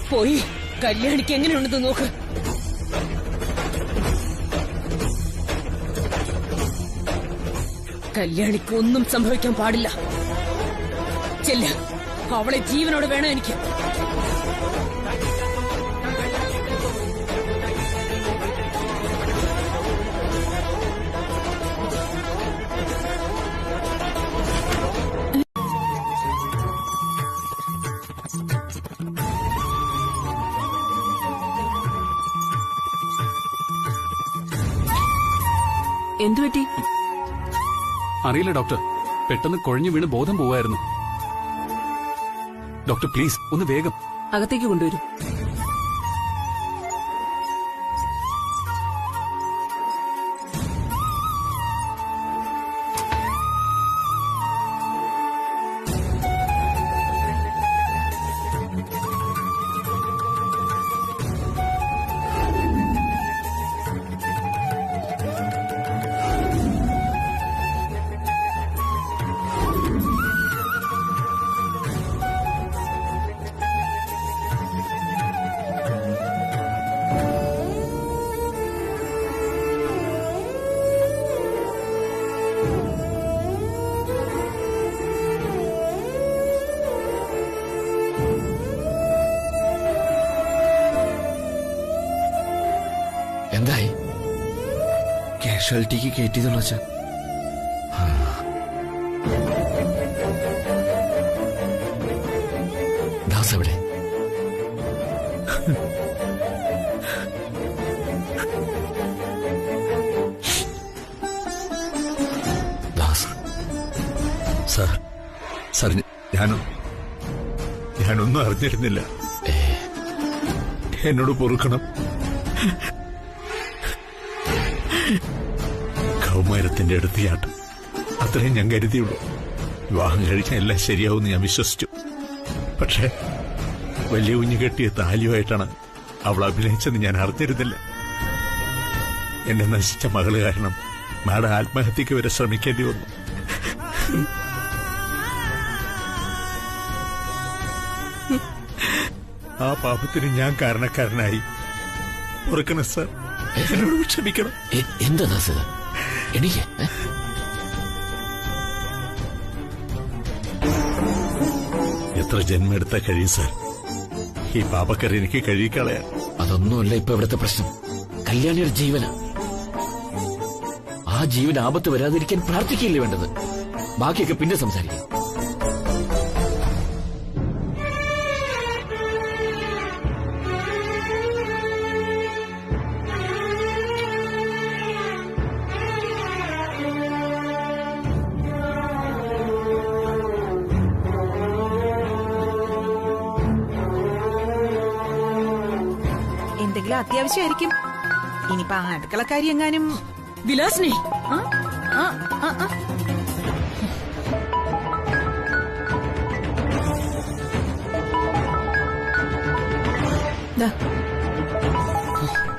പോയി കല്യാണിക്ക് എങ്ങനെയുണ്ടെന്ന് നോക്ക്. കല്യാണിക്ക് ഒന്നും സംഭവിക്കാൻ പാടില്ല. ചെല്ല, അവളെ ജീവനോട് വേണം എനിക്ക്. എന്തുപറ്റി? അറിയില്ല ഡോക്ടർ, പെട്ടെന്ന് കുഴഞ്ഞു വീണ് ബോധം പോവായിരുന്നു. ഡോക്ടർ പ്ലീസ് ഒന്ന് വേഗം അകത്തേക്ക് കൊണ്ടുവരൂ. എന്തായി? കാഷ്വാലിറ്റിക്ക് കയറ്റിയതുള്ളൂ അച്ഛാ. ദാസ് എവിടെ? ദാസ് സാർ, സാർ, ഞാനൊന്നും അറിഞ്ഞിരുന്നില്ല. എന്നോട് പൊറുക്കണം. കൗമാരത്തിന്റെ അടുത്ത് ചാട്ടം, അത്രയും ഞാൻ കരുതിയുള്ളൂ. വിവാഹം കഴിക്കാൻ എല്ലാം ശരിയാവുമെന്ന് ഞാൻ വിശ്വസിച്ചു. പക്ഷേ വലിയ കുഞ്ഞു കെട്ടിയ താലിയുമായിട്ടാണ് അവൾ അഭിനയിച്ചെന്ന് ഞാൻ അറിഞ്ഞിരുന്നില്ല. എന്നെ നശിച്ച മകള് കാരണം മാഡം ആത്മഹത്യക്ക് വരെ ശ്രമിക്കേണ്ടി വന്നു. ആ പാപത്തിന് ഞാൻ കാരണക്കാരനായി. ഓർക്കണം സാർ, എന്നോട് ക്ഷമിക്കണം. എന്താ എനിക്ക് എത്ര ജന്മെടുത്ത കഴിയും സാർ ഈ പാപക്കര എനിക്ക് കഴുകിക്കളയാൻ. അതൊന്നുമല്ല ഇപ്പൊ ഇവിടുത്തെ പ്രശ്നം. കല്യാണിയുടെ ജീവന, ആ ജീവൻ ആപത്ത് വരാതിരിക്കാൻ പ്രാർത്ഥിക്കില്ലേ വേണ്ടത്. ബാക്കിയൊക്കെ പിന്നെ സംസാരിക്കാം. എന്തെങ്കിലും അത്യാവശ്യമായിരിക്കും. ഇനിയിപ്പോ ആ അടുക്കളക്കാരി എങ്ങാനും. വിലാസിനി,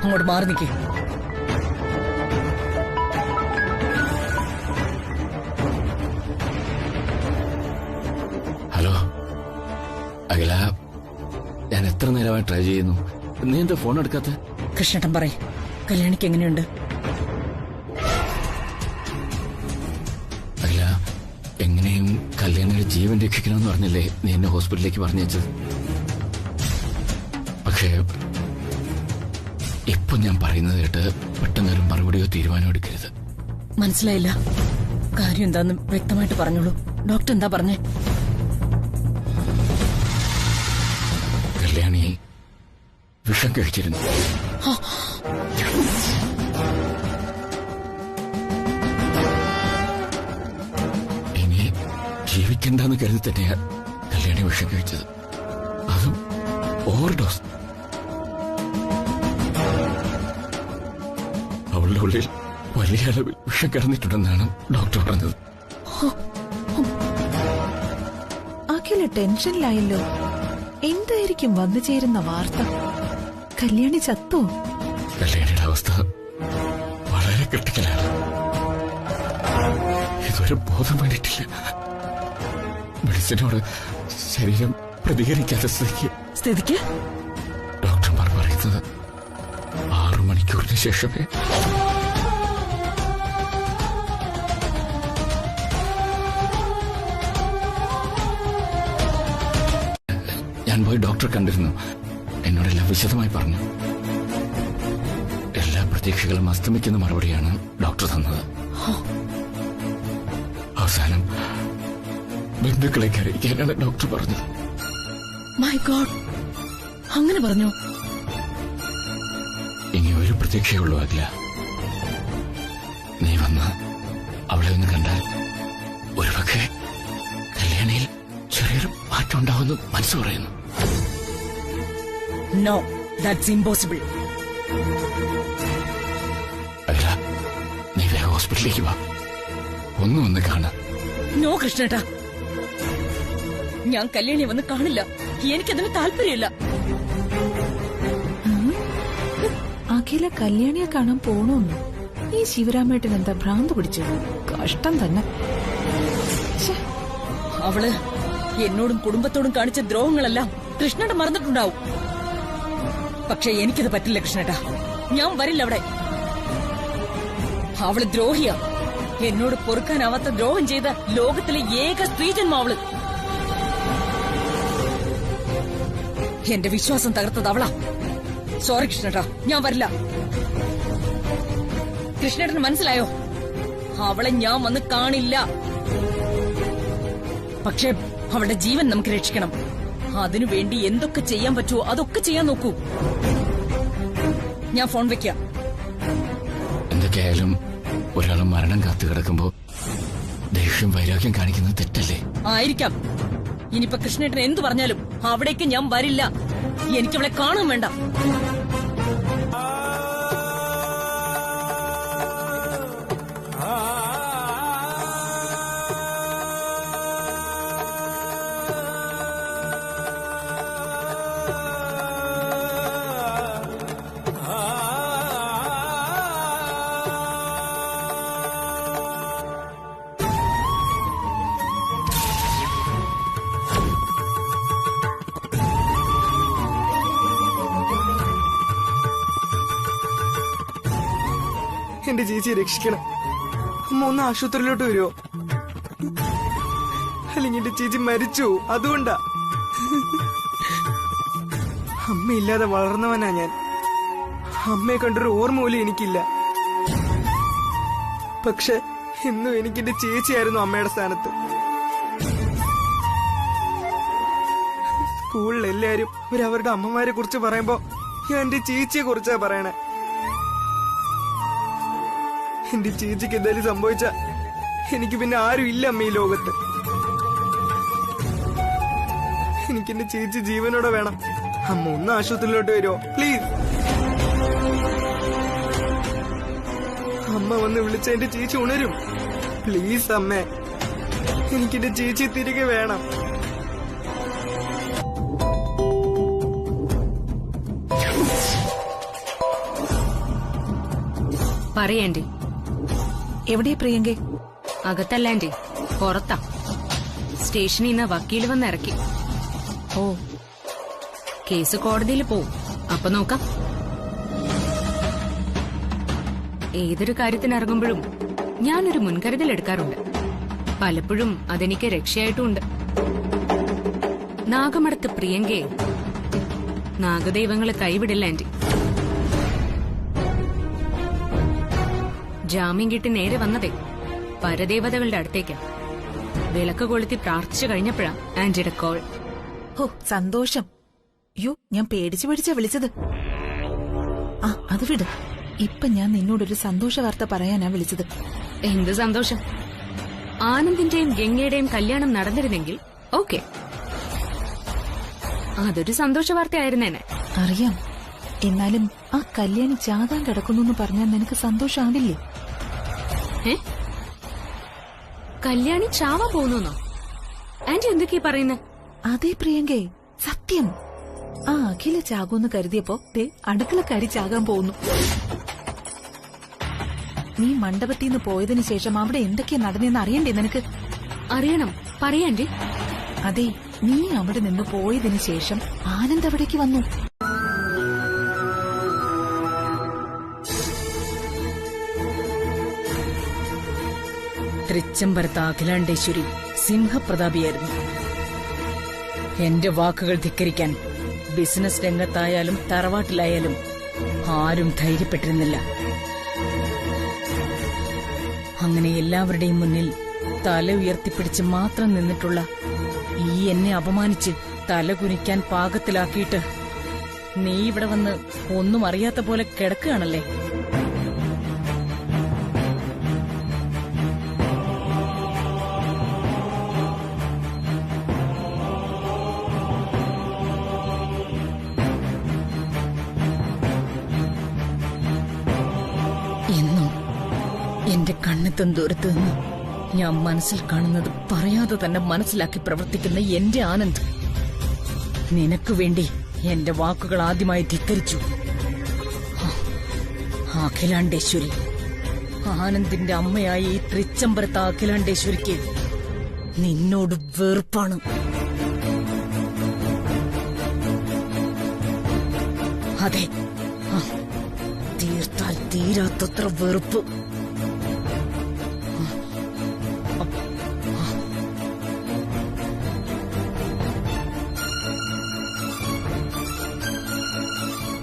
അങ്ങോട്ട് മാറി നിൽക്കേ. ഹലോ അഖില, ഞാൻ എത്ര നേരമായി ട്രൈ ചെയ്യുന്നു. നീ എന്താ ഫോൺ എടുക്കാത്ത? കൃഷ്ണേട്ടൻ പറയ്, കല്യാണിക്ക് എങ്ങനെയുണ്ട്? അല്ല, എങ്ങനെയും കല്യാണിയുടെ ജീവൻ രക്ഷിക്കണമെന്ന് പറഞ്ഞല്ലേ നീ എന്നെ ഹോസ്പിറ്റലിലേക്ക് പറഞ്ഞു വെച്ചത്. പക്ഷേ ഇപ്പൊ ഞാൻ പറയുന്നത് കേട്ട് പെട്ടെന്നൊരു മറുപടിയോ തീരുമാനം എടുക്കരുത്. മനസ്സിലായില്ല. കാര്യം എന്താന്ന് വ്യക്തമായിട്ട് പറഞ്ഞോളൂ. ഡോക്ടർ എന്താ പറഞ്ഞേ? കല്യാണി വിഷം കഴിച്ചിരുന്നു. ഇനി ജീവിക്കണ്ടെന്ന് കരുതി തന്നെയാ കല്യാണി വിഷം കഴിച്ചത്. അതും ഓവർഡോസ്. അവളുടെ ഉള്ളിൽ വലിയ അളവിൽ വിഷം കിടന്നിട്ടുണ്ടെന്നാണ് ഡോക്ടർ പറഞ്ഞത്. അഖില ടെൻഷനിലായല്ലോ. എന്തായിരിക്കും വന്നു ചേരുന്ന വാർത്ത? കല്യാണി ചത്തോ? കല്യാണിയുടെ അവസ്ഥ വളരെ ക്രിട്ടിക്കലാണ്. ഇതുവരെ ബോധം വേണ്ടിയിട്ടില്ല. മെഡിസിനോട് ശരീരം പ്രതികരിക്കാത്ത സ്ഥിതിക്ക് ഡോക്ടർമാർ പറയുന്നത് 6 മണിക്കൂറിന് ശേഷമേ. ഞാൻ പോയി ഡോക്ടറെ കണ്ടിരുന്നു. എന്നോടെല്ലാം വിശദമായി പറഞ്ഞു. എല്ലാ പ്രതീക്ഷകളും അസ്തമിക്കുന്ന മറുപടിയാണ് ഡോക്ടർ തന്നത്. അവസാനം ബന്ധുക്കളെ കരയിക്കാനാണ് ഡോക്ടർ പറഞ്ഞത്. മൈ ഗോഡ്, അങ്ങനെ പറഞ്ഞു? ഇനി ഒരു പ്രതീക്ഷയുള്ളൂ അഖില. നീ വന്ന് അവളെ ഒന്ന് കണ്ടാൽ ഒരുപക്ഷെ കല്യാണിയിൽ ചെറിയൊരു മാറ്റം ഉണ്ടാവുമെന്ന് മനസ്സ് പറയുന്നു. No, that's impossible. അഖില, നീ വേഗം ഹോസ്പിറ്റലിലേക്ക് വാ. ഒന്ന് കാണാം. നോ കൃഷ്ണേട്ടാ, ഞാൻ കല്യാണിയെ വന്ന് കാണില്ല. എനിക്കതിന് താല്പര്യമില്ല. അഖില കല്യാണിയെ കാണാൻ പോണോന്നു? ഈ ശിവരാമേട്ടൻ എന്താ ഭ്രാന്ത് പിടിച്ചു? കഷ്ടം തന്നെ. അവള് എന്നോടും കുടുംബത്തോടും കാണിച്ച ദ്രോഹങ്ങളെല്ലാം കൃഷ്ണേട്ട മറന്നിട്ടുണ്ടാവും. പക്ഷെ എനിക്കത് പറ്റില്ല കൃഷ്ണേട്ടാ. ഞാൻ വരില്ല അവിടെ. അവള് ദ്രോഹിയാ. എന്നോട് പൊറുക്കാനാവാത്ത ദ്രോഹം ചെയ്ത ലോകത്തിലെ ഏക സ്ത്രീജന്മ അവള്. എന്റെ വിശ്വാസം തകർത്തത് അവളാ. സോറി കൃഷ്ണേട്ടാ, ഞാൻ വരില്ല. കൃഷ്ണേട്ടന് മനസ്സിലായോ? അവളെ ഞാൻ വന്ന് കാണില്ല. പക്ഷെ അവളുടെ ജീവൻ നമുക്ക് രക്ഷിക്കണം. അതിനുവേണ്ടി എന്തൊക്കെ ചെയ്യാൻ പറ്റുമോ അതൊക്കെ ചെയ്യാൻ നോക്കൂ. ഞാൻ ഫോൺ വെക്കാം. എന്തൊക്കെയായാലും ഒരാൾ മരണം കാത്തു കിടക്കുമ്പോ ദേഷ്യം വൈരാഗ്യം കാണിക്കുന്നത് തെറ്റല്ലേ? ആയിരിക്കാം. ഇനിയിപ്പോ കൃഷ്ണേട്ടൻ എന്തു പറഞ്ഞാലും അവിടേക്ക് ഞാൻ വരില്ല. എനിക്കവളെ കാണാൻ വേണ്ട. എന്റെ ചേച്ചിയെ രക്ഷിക്കണം. അമ്മ ഒന്ന് ആശുപത്രിയിലോട്ട് വരുമോ? അല്ലെങ്കിൽ എന്റെ ചേച്ചി മരിച്ചു, അതുകൊണ്ടാ. അമ്മയില്ലാതെ വളർന്നവനാ ഞാൻ. അമ്മയെ കണ്ടൊരു ഓർമ്മ പോലും എനിക്കില്ല. പക്ഷെ എന്നും എനിക്കെന്റെ ചേച്ചിയായിരുന്നു അമ്മയുടെ സ്ഥാനത്ത്. സ്കൂളിൽ എല്ലാരും അവരവരുടെ അമ്മമാരെ കുറിച്ച് പറയുമ്പോ ഞാൻ എന്റെ ചേച്ചിയെ കുറിച്ചാ പറയണേ. എന്റെ ചേച്ചിക്ക് എന്തായാലും സംഭവിച്ച എനിക്ക് പിന്നെ ആരും ഇല്ല അമ്മ ഈ ലോകത്ത്. എനിക്കെന്റെ ചേച്ചി ജീവനോടെ വേണം. അമ്മ ഒന്ന് ആശുപത്രിയിലോട്ട് വരുമോ പ്ലീസ്? അമ്മ വന്ന് വിളിച്ച എന്റെ ചേച്ചി ഉണരും. പ്ലീസ് അമ്മേ, എനിക്കെന്റെ ചേച്ചി തിരികെ വേണം. പറയണ്ടേ? എവിടെയാ പ്രിയങ്കേ? അകത്തല്ല ആന്റി, പുറത്താ. സ്റ്റേഷനിൽ നിന്ന് വക്കീൽ വന്ന് ഇറക്കി. ഓ, കേസ് കോടതിയിൽ പോവും, അപ്പൊ നോക്കാം. ഏതൊരു കാര്യത്തിന് ഇറങ്ങുമ്പോഴും ഞാനൊരു മുൻകരുതൽ എടുക്കാറുണ്ട്. പലപ്പോഴും അതെനിക്ക് രക്ഷയായിട്ടുമുണ്ട്. നാഗമടത്ത് പ്രിയങ്കയെ നാഗദൈവങ്ങളെ കൈവിടില്ല ആന്റി. ജാമ്യം കിട്ടി നേരെ വന്നതേ പരദേവതകളുടെ അടുത്തേക്കാ. വിളക്ക് കൊളുത്തി പ്രാർത്ഥിച്ചു കഴിഞ്ഞപ്പോഴാ ആന്റിയുടെ കോൾ. ഓ സന്തോഷം. യോ, ഞാൻ പേടിച്ചാ വിളിച്ചത്. ആ അത് വിട്. ഇപ്പൊ ഞാൻ നിന്നോടൊരു സന്തോഷ വാർത്ത പറയാനാ വിളിച്ചത്. എന്ത് സന്തോഷം? ആനന്ദിന്റെയും ഗംഗയുടെയും കല്യാണം നടന്നിരുന്നെങ്കിൽ ഓക്കെ, അതൊരു സന്തോഷ വാർത്തയായിരുന്നേനെ. അറിയാം. എന്നാലും ആ കല്യാണി ചാകാൻ കിടക്കുന്നു പറഞ്ഞാൽ നിനക്ക് സന്തോഷാവില്ലേ? കല്യാണി ചാവാൻ പോകുന്നോ? ആന്റി എന്തൊക്കെയാ പറയുന്നത്? അതേ പ്രിയങ്കേ, സത്യം. ആ അഖില ചാകൂന്ന് കരുതിയപ്പോ അടുക്കളക്കാരി ചാകാൻ പോകുന്നു. നീ മണ്ഡപത്തിന്ന് പോയതിനു ശേഷം അവിടെ എന്തൊക്കെയാ നടന്നെന്ന് അറിയണ്ടേ നിനക്ക്? അറിയണം, പറയാൻറ്റി. അതെ, നീ അവിടെ നിന്ന് പോയതിനു ശേഷം ആനന്ദ് അവിടേക്ക് വന്നു. തൃച്ചംബരത്ത് അഖിലാണ്ടേശ്വരി സിംഹപ്രതാപിയായിരുന്നു. എന്റെ വാക്കുകൾ ധിക്കരിക്കാൻ ബിസിനസ് രംഗത്തായാലും തറവാട്ടിലായാലും ആരും ധൈര്യപ്പെട്ടിരുന്നില്ല. അങ്ങനെ എല്ലാവരുടെയും മുന്നിൽ തല ഉയർത്തിപ്പിടിച്ച് മാത്രം നിന്നിട്ടുള്ള ഈ എന്നെ അപമാനിച്ച് തല കുനിക്കാൻ പാകത്തിലാക്കിയിട്ട് നീ ഇവിടെ വന്ന് ഒന്നും അറിയാത്ത പോലെ കിടക്കുകയാണല്ലേ? എന്നും എന്റെ കണ്ണെത്തും ദൂരത്ത് നിന്ന് ഞാൻ മനസ്സിൽ കാണുന്നത് പറയാതെ തന്നെ മനസ്സിലാക്കി പ്രവർത്തിക്കുന്ന എന്റെ ആനന്ദ് നിനക്ക് വേണ്ടി എന്റെ വാക്കുകൾ ആദ്യമായി ധിക്കരിച്ചു. അഖിലാണ്ടേശ്വരി, ആനന്ദിന്റെ അമ്മയായ ഈ തൃച്ചംബരത്ത് അഖിലാണ്ടേശ്വരിക്ക് നിന്നോട് വെറുപ്പാണ്. അതെ, തീർത്താൽ തീരാത്തത്ര വെറുപ്പ്.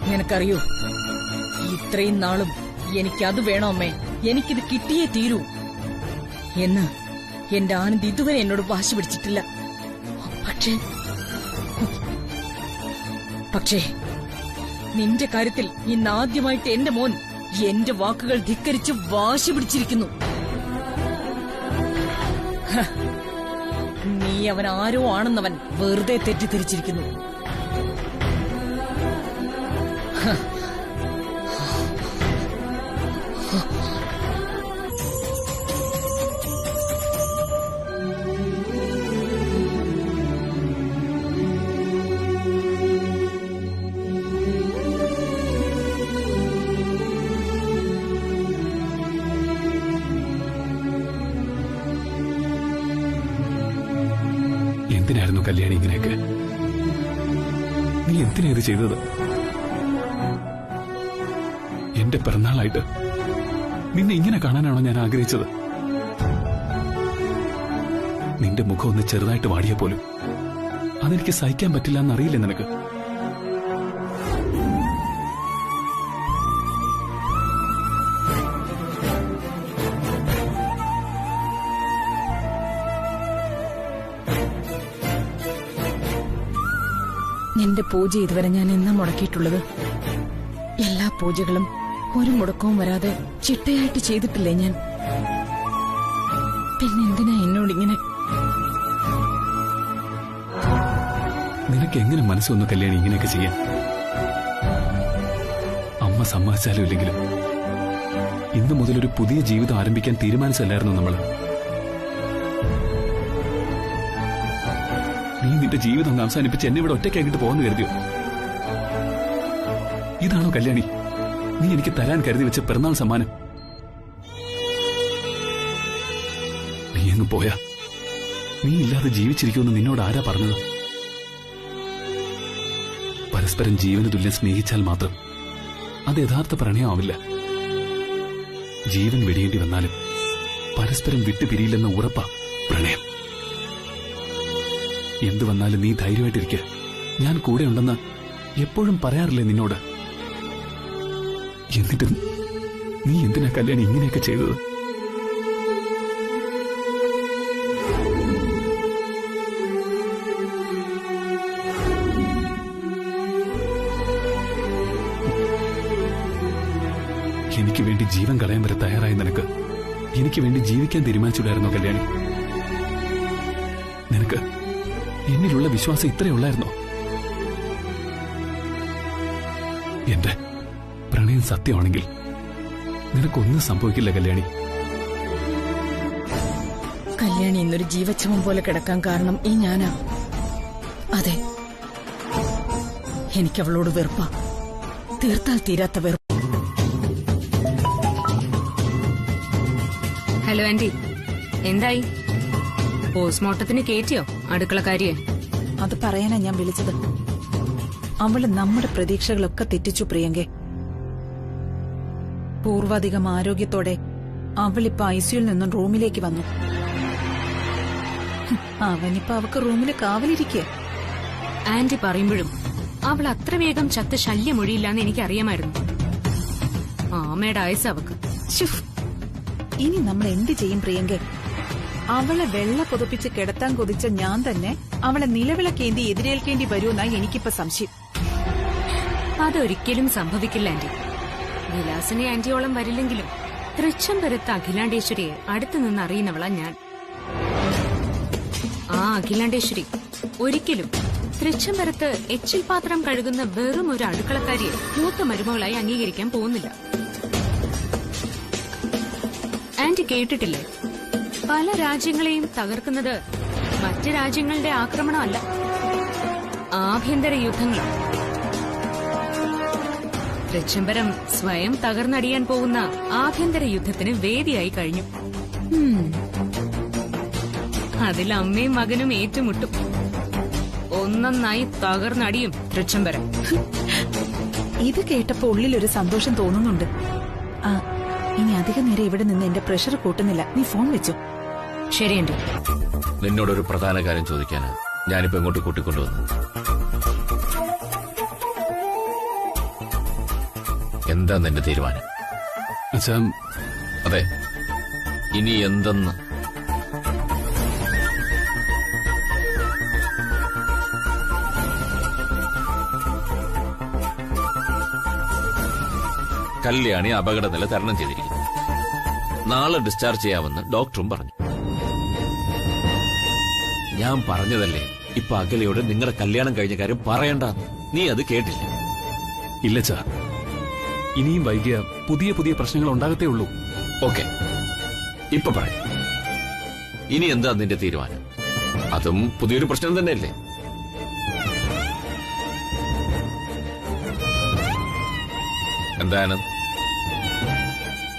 നിനക്കറിയോ, ഇത്രയും നാളും എനിക്കത് വേണോ അമ്മേ, എനിക്കിത് കിട്ടിയേ തീരൂ എന്ന് എന്റെ ആനന്ദ് ഇതുവരെ എന്നോട് വാശി പിടിച്ചിട്ടില്ല. പക്ഷേ നിന്റെ കാര്യത്തിൽ ഇന്നാദ്യമായിട്ട് എന്റെ മോൻ എന്റെ വാക്കുകൾ ധിക്കരിച്ച് വാശി പിടിച്ചിരിക്കുന്നു. നീ അവൻ ആരോ ആണെന്നവൻ വെറുതെ തെറ്റിദ്ധരിച്ചിരിക്കുന്നു. എന്തിനായിരുന്നു കല്യാണി ഇങ്ങനെയൊക്കെ? നീ എന്തിനാ ഇത് ചെയ്തത്? എന്റെ പിറന്നാളായിട്ട് നിന്നെ ഇങ്ങനെ കാണാനാണോ ഞാൻ ആഗ്രഹിച്ചത്? നിന്റെ മുഖം ഒന്ന് ചെറുതായിട്ട് വാടിയ പോലും അതെനിക്ക് സഹിക്കാൻ പറ്റില്ല എന്നറിയില്ലേ നിനക്ക്? എന്റെ പൂജ ഇതുവരെ ഞാൻ എന്നാ മുടക്കിയിട്ടുള്ളത്? എല്ലാ പൂജകളും ഒരു മുടക്കവും വരാതെ ചിട്ടയായിട്ട് ചെയ്തിട്ടില്ലേ ഞാൻ? പിന്നെന്തിനാ എന്നോടിങ്ങനെ? നിനക്ക് എങ്ങനെ മനസ്സൊന്ന് കല്യാണി ഇങ്ങനെയൊക്കെ ചെയ്യാൻ? അമ്മ സമ്മതിച്ചാലും ഇല്ലെങ്കിലും ഇന്നു മുതലൊരു പുതിയ ജീവിതം ആരംഭിക്കാൻ തീരുമാനിച്ചല്ലായിരുന്നു നമ്മൾ. നീ നിന്റെ ജീവിതം അവസാനിപ്പിച്ച് എന്നെ ഇവിടെ ഒറ്റയ്ക്കാക്കിട്ട് പോകുന്നു കരുതിയോ? ഇതാണോ കല്യാണി നീ എനിക്ക് തരാൻ കരുതി വെച്ച പിറന്നാൾ സമ്മാനം? നീ അങ്ങ് പോയാ നീ ഇല്ലാതെ ജീവിച്ചിരിക്കുമെന്ന് നിന്നോട് ആരാ പറഞ്ഞത്? പരസ്പരം ജീവന് തുല്യം സ്നേഹിച്ചാൽ മാത്രം അത് യഥാർത്ഥ പ്രണയമാവില്ല. ജീവൻ വെടിയേണ്ടി വന്നാലും പരസ്പരം വിട്ടുപിരിയില്ലെന്ന ഉറപ്പാ പ്രണയം. എന്തു വന്നാലും നീ ധൈര്യമായിട്ടിരിക്കുക, ഞാൻ കൂടെ ഉണ്ടെന്ന് എപ്പോഴും പറയാറില്ലേ നിന്നോട്? എന്നിട്ട് നീ എന്തിനാ കല്യാണി ഇങ്ങനെയൊക്കെ ചെയ്തത്? എനിക്ക് വേണ്ടി ജീവൻ കളയാൻ വരെ തയ്യാറായ നിനക്ക് എനിക്ക് വേണ്ടി ജീവിക്കാൻ തീരുമാനിച്ചില്ലായിരുന്നോ കല്യാണി? നിനക്ക് എന്നിലുള്ള വിശ്വാസം ഇത്രയുള്ളായിരുന്നോ? എന്റെ പ്രണയം സത്യമാണെങ്കിൽ നിനക്കൊന്നും സംഭവിക്കില്ല കല്യാണി. കല്യാണി ഇന്നൊരു ജീവച്ഛവം പോലെ കിടക്കാൻ കാരണം ഈ ഞാനാ. അതെ, എനിക്കവളോട് വെറുപ്പാ, തീർത്താൽ തീരാത്ത വെറുപ്പ്. ഹലോ ആന്റി, എന്തായി? പോസ്റ്റ്മോർട്ടത്തിന് കേറ്റിയോ അടുക്കളക്കാരിയെ? അത് പറയാനാ ഞാൻ വിളിച്ചത്. അവള് നമ്മുടെ പ്രതീക്ഷകളൊക്കെ തെറ്റിച്ചു പ്രിയങ്കെ. പൂർവാധികം ആരോഗ്യത്തോടെ അവളിപ്പോ ഐസിയുൽ നിന്നും റൂമിലേക്ക് വന്നു. അവനിപ്പോ അവക്ക് റൂമില് കാവലിരിക്കുക. ആന്റി പറയുമ്പോഴും അവൾ അത്ര വേഗം ചത്ത് ശല്യമൊഴിയില്ലാന്ന് എനിക്കറിയാമായിരുന്നു. ആമയുടെ ആയുസ് അവക്ക്. ഇനി നമ്മൾ എന്ത് ചെയ്യും പ്രിയങ്കെ? അവളെ വെള്ള പുതപ്പിച്ച് കിടത്താൻ കൊതിച്ച ഞാൻ തന്നെ അവളെ നിലവിളക്കേന്തി എതിരേൽക്കേണ്ടി വരുമെന്നായി എനിക്കിപ്പോ സംശയം. അതൊരിക്കലും സംഭവിക്കില്ല ആന്റി. വിലാസിനെ ആന്റിയോളം വരില്ലെങ്കിലും തൃച്ചംബരത്ത് അഖിലാണ്ടേശ്വരിയെ അടുത്തു നിന്ന് അറിയുന്നവളാ ഞാൻ. ആ അഖിലാണ്ടേശ്വരി ഒരിക്കലും തൃച്ചംബരത്ത് എച്ചിൽ പാത്രം കഴുകുന്ന വെറും ഒരു അടുക്കളക്കാരിയെ മൂത്ത മരുമകളായി അംഗീകരിക്കാൻ പോകുന്നില്ല. ആന്റി കേട്ടിട്ടില്ലേ, പല രാജ്യങ്ങളെയും തകർക്കുന്നത് മറ്റ് രാജ്യങ്ങളുടെ ആക്രമണമല്ല, ആഭ്യന്തര യുദ്ധങ്ങളാണ്. തൃച്ചംബരം സ്വയം തകർന്നടിയാൻ പോകുന്ന ആഭ്യന്തര യുദ്ധത്തിന് വേദിയായി കഴിഞ്ഞു. അതിൽ അമ്മയും മകനും ഏറ്റുമുട്ടും. ഒന്നൊന്നായി തകർന്നടിയും തൃച്ചംബരം. ഇത് കേട്ടപ്പോ ഉള്ളിലൊരു സന്തോഷം തോന്നുന്നുണ്ട്. ഇനി അധിക നേരം ഇവിടെ നിന്ന് എന്റെ പ്രഷർ കൂട്ടുന്നില്ല. നീ ഫോൺ വെച്ചോ. ശരിയുണ്ട്. നിന്നോടൊരു പ്രധാന കാര്യം ചോദിക്കാനാ ഞാനിപ്പോ ഇങ്ങോട്ട് കൂട്ടിക്കൊണ്ടുവന്നു. എന്താ നിന്റെ തീരുമാനം? അതെ, ഇനി എന്തെന്ന്? കല്യാണി അപകടനില തരണം ചെയ്തിരിക്കുന്നു. നാളെ ഡിസ്ചാർജ് ചെയ്യാമെന്ന് ഡോക്ടറും പറഞ്ഞു. ഞാൻ പറഞ്ഞതല്ലേ ഇപ്പൊ അഖിലയോട് നിങ്ങളുടെ കല്യാണം കഴിഞ്ഞ കാര്യം പറയണ്ടെന്ന്. നീ അത് കേട്ടില്ല. ഇല്ല ചാ, ഇനിയും വൈകിയ പുതിയ പുതിയ പ്രശ്നങ്ങൾ ഉണ്ടാകത്തേ ഉള്ളൂ. ഓക്കെ, ഇപ്പൊ പറയാം. ഇനി എന്താ നിന്റെ തീരുമാനം? അതും പുതിയൊരു പ്രശ്നം തന്നെയല്ലേ? എന്താണ്?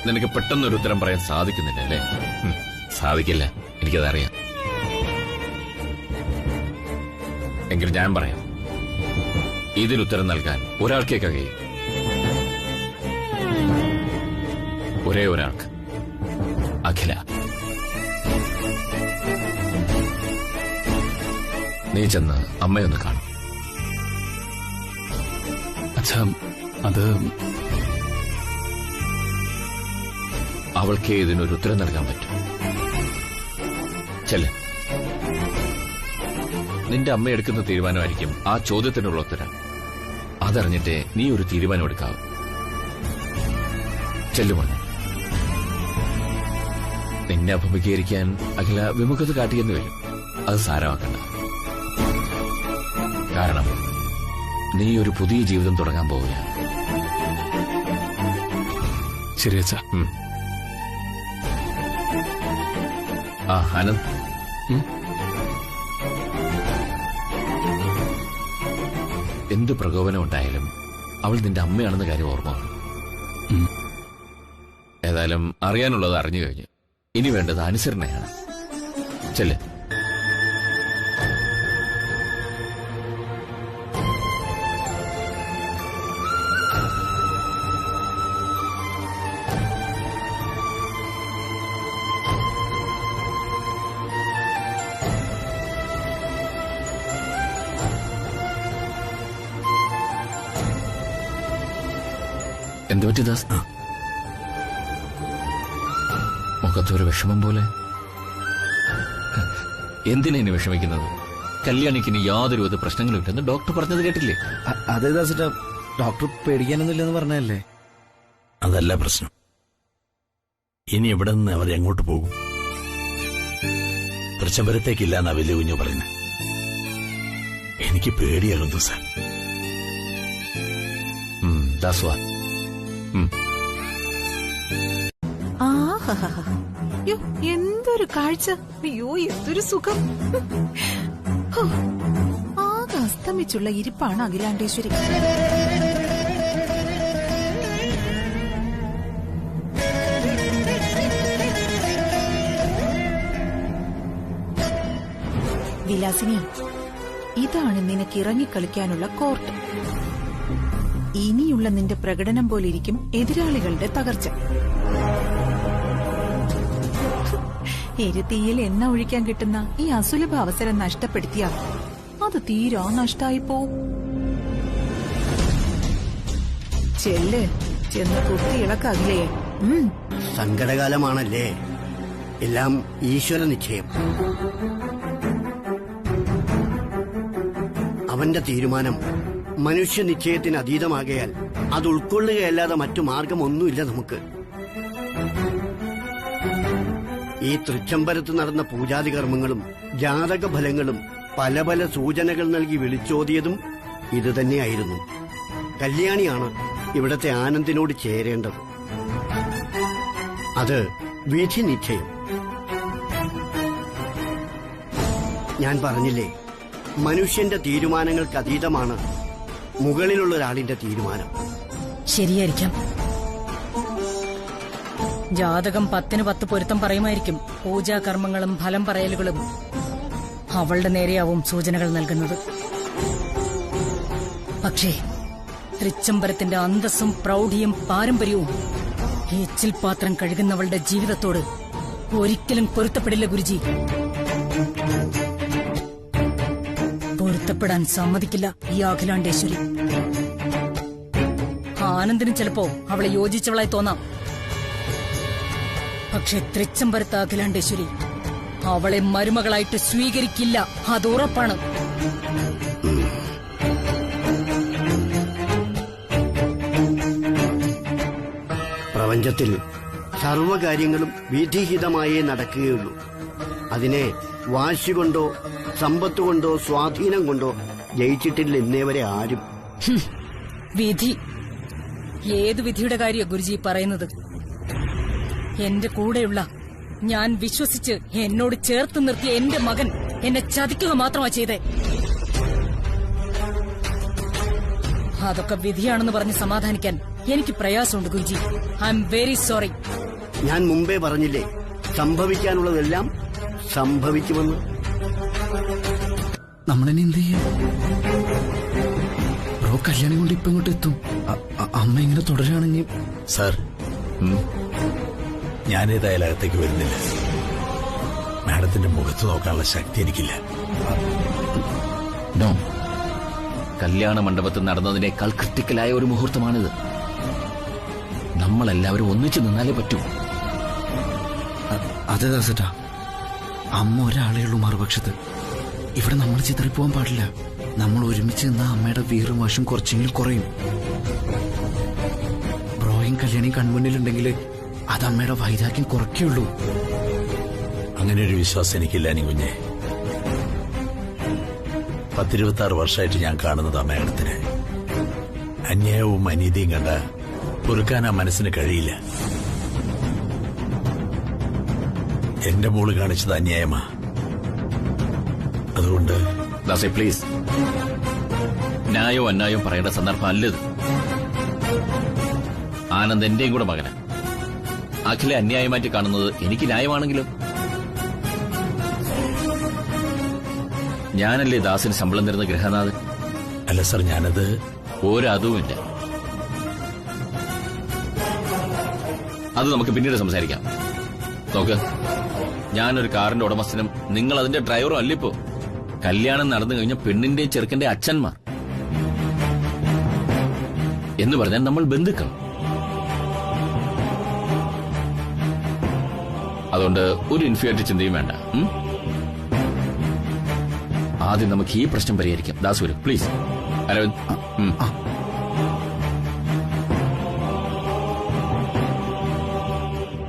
നിനക്ക് പെട്ടെന്നൊരു ഉത്തരം പറയാൻ സാധിക്കുന്നില്ല അല്ലേ? സാധിക്കില്ല, എനിക്കതറിയാം. എങ്കിൽ ഞാൻ പറയാം. ഇതിനുത്തരം നൽകാൻ ഒരാൾക്കേ കഴിയും. ഒരേ ഒരാൾക്ക്, അഖില. നീ ചെന്ന് അമ്മയൊന്ന് കാണും. അച്ഛാ, അത് അവൾക്ക് ഇതിനൊരു ഉത്തരം നൽകാൻ പറ്റും. ചെല്ല്. നിന്റെ അമ്മ എടുക്കുന്ന തീരുമാനമായിരിക്കും ആ ചോദ്യത്തിനുള്ള ഉത്തരം. അതറിഞ്ഞിട്ടേ നീ ഒരു തീരുമാനം എടുക്കാവൂ. ചെല്ലുമോനെ. നിന്നെ അഭിമുഖീകരിക്കാൻ അഖില വിമുഖത കാട്ടിയെന്ന് വരും. അത് സാരമാക്കണ്ട. കാരണം നീ ഒരു പുതിയ ജീവിതം തുടങ്ങാൻ പോവുകയാണ്. ശരി അച്ഛാ. ആ ആനന്ദ്, എന്ത് പ്രകോപനം ഉണ്ടായാലും അവൾ നിന്റെ അമ്മയാണെന്ന കാര്യം ഓർമ്മ വേണം. ഏതായാലും അറിയാനുള്ളത് അറിഞ്ഞു കഴിഞ്ഞു. ഇനി വേണ്ടത് അനുസരണയാണ്. ചെല്ല്. എന്തു പറ്റി ദാസ്? മുഖത്തൊരു വിഷമം പോലെ. എന്തിനാ ഇനി വിഷമിക്കുന്നത്? കല്യാണിക്കിന് യാതൊരുവിധ പ്രശ്നങ്ങളും ഇല്ലെന്ന് ഡോക്ടർ പറഞ്ഞത് കേട്ടില്ലേ? അതെ ദാസിട്ടാ, ഡോക്ടർ പേടിക്കാനൊന്നുമില്ലെന്ന് പറഞ്ഞല്ലേ? അതല്ല പ്രശ്നം. ഇനി ഇവിടെ നിന്ന് അവർ എങ്ങോട്ട് പോകും? തൃച്ചംബരത്തേക്കില്ലാന്നാ വലിയ കുഞ്ഞു പറയുന്നത്. എനിക്ക് പേടിയാകുന്നു സാർ. ദാസ്വാ, എന്തൊരു കാഴ്ച! അയ്യോ, എന്തൊരു സുഖം! ആകെ അസ്തമിച്ചുള്ള ഇരിപ്പാണ് അഖിലാണ്ടേശ്വരി. വിലാസിനി, ഇതാണ് നിനക്ക് ഇറങ്ങിക്കളിക്കാനുള്ള കോർട്ട്. ഇനിയുള്ള നിന്റെ പ്രകടനം പോലിരിക്കും എതിരാളികളുടെ തകർച്ച. എരുതീയിൽ എണ്ണ ഒഴിക്കാൻ കിട്ടുന്ന ഈ അസുലഭ അവസരം നഷ്ടപ്പെടുത്തിയാൽ അത് തീരാ നഷ്ടായി പോവും. ചെല്ല്, ചെന്ന് കുത്തി ഇളക്കാകില്ലേ? സങ്കടകാലമാണല്ലേ, എല്ലാം ഈശ്വര നിശ്ചയം. അവന്റെ തീരുമാനം മനുഷ്യ നിശ്ചയത്തിന് അതീതമാകയാൽ അത് ഉൾക്കൊള്ളുകയല്ലാതെ മറ്റു മാർഗമൊന്നുമില്ല നമുക്ക്. ഈ തൃച്ചംബരത്ത് നടന്ന പൂജാതി കർമ്മങ്ങളും ജാതക ഫലങ്ങളും പല പല സൂചനകൾ നൽകി വിളിച്ചോതിയതും ഇതുതന്നെയായിരുന്നു. കല്യാണിയാണ് ഇവിടത്തെ ആനന്ദിനോട് ചേരേണ്ടത്. അത് വിധി നിശ്ചയം. ഞാൻ പറഞ്ഞില്ലേ, മനുഷ്യന്റെ തീരുമാനങ്ങൾക്ക് അതീതമാണ് മുകളിലുള്ള ഒരാളിന്റെ തീരുമാനം. ശരിയായിരിക്കാം. ജാതകം 10-ന് 10 പൊരുത്തം പറയുമായിരിക്കും. പൂജാകർമ്മങ്ങളും ഫലം പറയലുകളും അവളുടെ നേരെയാവും സൂചനകൾ നൽകുന്നത്. പക്ഷേ തൃച്ചംബരത്തിന്റെ അന്തസ്സും പ്രൗഢിയും പാരമ്പര്യവും എച്ചിൽ പാത്രം കഴുകുന്നവളുടെ ജീവിതത്തോട് ഒരിക്കലും പൊരുത്തപ്പെടില്ല ഗുരുജി. പൊരുത്തപ്പെടാൻ സമ്മതിക്കില്ല ഈ അഖിലാണ്ടേശ്വരി. ആനന്ദിന് ചിലപ്പോ അവളെ യോജിച്ചവളായി തോന്നാം. പക്ഷെ തൃച്ചംബരത്ത് അഖിലാണ്ടേശ്വരി അവളെ മരുമകളായിട്ട് സ്വീകരിക്കില്ല, അത് ഉറപ്പാണ്. പ്രപഞ്ചത്തിൽ സർവകാര്യങ്ങളും വിധിഹിതമായേ നടക്കുകയുള്ളൂ. അതിനെ വാശി കൊണ്ടോ സമ്പത്ത് കൊണ്ടോ സ്വാധീനം കൊണ്ടോ ജയിച്ചിട്ടില്ല ഇന്നേവരെ ആരും. വിധി? ഏത് വിധിയുടെ കാര്യ ഗുരുജി പറയുന്നത്? എന്റെ കൂടെയുള്ള, ഞാൻ വിശ്വസിച്ച് എന്നോട് ചേർത്ത് നിർത്തിയ എന്റെ മകൻ എന്നെ ചതിക്കുക മാത്രമാ ചെയ്തേ. അതൊക്കെ വിധിയാണെന്ന് പറഞ്ഞ് സമാധാനിക്കാൻ എനിക്ക് പ്രയാസമുണ്ട് Guruji. I am very sorry. ഞാൻ മുമ്പേ പറഞ്ഞില്ലേ, സംഭവിക്കാനുള്ളതെല്ലാം സംഭവിക്കുമെന്ന്. നമ്മളെന്നെ എന്ത് ചെയ്യും? ബ്രോ കല്യാണം കൊണ്ട് ഇപ്പൊ ഇങ്ങോട്ട് എത്തും. അമ്മ ഇങ്ങനെ തുടരുകയാണെങ്കിൽ സാർ, ഞാനേതായാലും അകത്തേക്ക് വരുന്നില്ല. മാഡത്തിന്റെ മുഖത്ത് നോക്കാനുള്ള ശക്തി എനിക്കില്ല. നോ, കല്യാണ മണ്ഡപത്തിൽ നടന്നതിനേക്കാൾ ക്രിട്ടിക്കലായ ഒരു മുഹൂർത്തമാണിത്. നമ്മളെല്ലാവരും ഒന്നിച്ചു നിന്നാലേ പറ്റൂ. അതെ ദാസേട്ടാ, അമ്മ ഒരാളേ ഉള്ളൂ മറുപക്ഷത്ത്. ഇവിടെ നമ്മൾ ചിതറിപ്പോവാൻ പാടില്ല. നമ്മൾ ഒരുമിച്ച് നിന്നാ അമ്മയുടെ വീറും വശം കുറച്ചെങ്കിലും കുറയും. ബ്രോയും കല്യാണിയും കൺമുന്നിലുണ്ടെങ്കിൽ അത് അമ്മയുടെ വൈരാഗ്യം കുറയ്ക്കുള്ളൂ. അങ്ങനെ ഒരു വിശ്വാസം എനിക്കില്ല നീ കുഞ്ഞെ. 10-26 വർഷമായിട്ട് ഞാൻ കാണുന്നത് അമ്മയടത്തിന്. അന്യായവും അനീതിയും കണ്ട പൊറുക്കാൻ ആ മനസ്സിന് കഴിയില്ല. എന്റെ മോള് കാണിച്ചത് അന്യായമാ. അതുകൊണ്ട് ദാസേ പ്ലീസ്, ന്യായവും അന്യായവും പറയേണ്ട സന്ദർഭം അല്ലത്. ആനന്ദ് എന്റെയും കൂടെ മകന്. അഖിലെ അന്യായമായിട്ട് കാണുന്നത് എനിക്ക് ന്യായമാണെങ്കിലും ഞാനല്ലേ ദാസിന് ശമ്പളം തരുന്ന ഗൃഹനാഥൻ? അല്ല സർ, ഞാനത് ഒരതുമില്ല. അത് നമുക്ക് പിന്നീട് സംസാരിക്കാം. നോക്ക്, ഞാനൊരു കാറിന്റെ ഉടമസ്ഥനും നിങ്ങൾ അതിന്റെ ഡ്രൈവറും അല്ലിപ്പോ. കല്യാണം നടന്നു കഴിഞ്ഞ പെണ്ണിന്റെയും ചെറുക്കന്റെ അച്ഛന്മാർ എന്ന് പറഞ്ഞാൽ നമ്മൾ ബന്ധുക്കൾ. അതുകൊണ്ട് ഒരു ഇൻഫിയോറിറ്റി ചിന്തയും വേണ്ട. ആദ്യം നമുക്ക് ഈ പ്രശ്നം പരിഹരിക്കാം. ദാസ് വരും പ്ലീസ്. അരവിന്ദ്,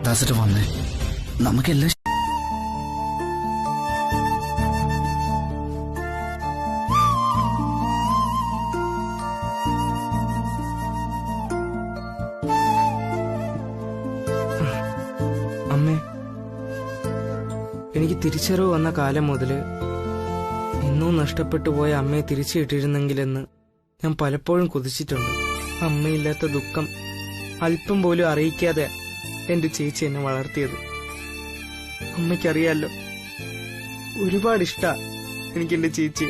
ദാസേട്ട വന്നേ, നമുക്കെല്ലാം അമ്മേ, എനിക്ക് തിരിച്ചറിവ് വന്ന കാലം മുതല് ഇന്നും നഷ്ടപ്പെട്ടു പോയ അമ്മയെ തിരിച്ചു കിട്ടിയിരുന്നെങ്കിലെന്ന് ഞാൻ പലപ്പോഴും കൊതിച്ചിട്ടുണ്ട്. അമ്മയില്ലാത്ത ദുഃഖം അല്പം പോലും അറിയിക്കാതെ എന്റെ ചേച്ചി എന്നെ വളർത്തിയത്. അമ്മയ്ക്കറിയാലോ, ഒരുപാട് ഇഷ്ടാ എനിക്ക് എന്റെ ചേച്ചി.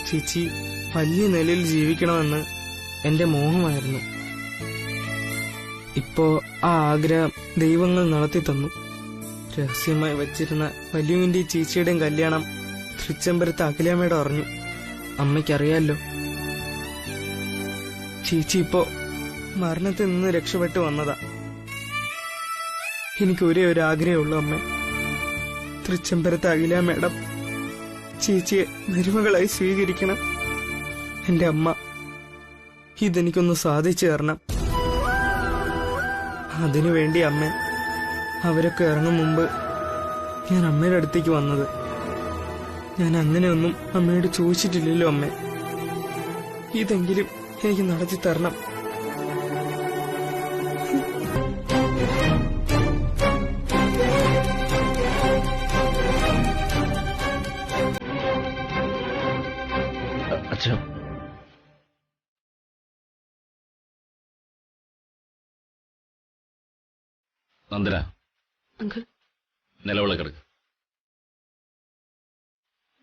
ചേച്ചി വലിയ നിലയിൽ ജീവിക്കണമെന്ന് എന്റെ മോഹമായിരുന്നു. ഇപ്പോ ആ ആഗ്രഹം ദൈവങ്ങൾ നടത്തി തന്നു. രഹസ്യമായി വച്ചിരുന്ന വലിയവിന്റെ ചേച്ചിയുടെയും കല്യാണം തൃച്ചംബരത്ത് അഖിലാമ്മയുടെ അറിഞ്ഞു. അമ്മയ്ക്കറിയാലോ, ചേച്ചി ഇപ്പോ മരണത്തിൽ നിന്ന് രക്ഷപ്പെട്ടു വന്നതാ. എനിക്ക് ഒരേ ഒരു ആഗ്രഹമുള്ളൂ അമ്മ, തൃച്ചംബരത്ത് അഖിലാമ്മയുടെ ചേച്ചിയെ മരുമകളായി സ്വീകരിക്കണം. എന്റെ അമ്മ, ഇതെനിക്കൊന്ന് സാധിച്ചു തരണം. അതിനുവേണ്ടി അമ്മ, അവരൊക്കെ ഇറങ്ങും മുമ്പ് ഞാൻ അമ്മയുടെ അടുത്തേക്ക് വന്നത്. ഞാൻ അങ്ങനെയൊന്നും അമ്മയോട് ചോദിച്ചിട്ടില്ലല്ലോ അമ്മ. ഇതെങ്കിലും എനിക്ക് നടത്തി തരണം. അച്ഛാ, നന്ദന, നിലവിള കിടക്ക്.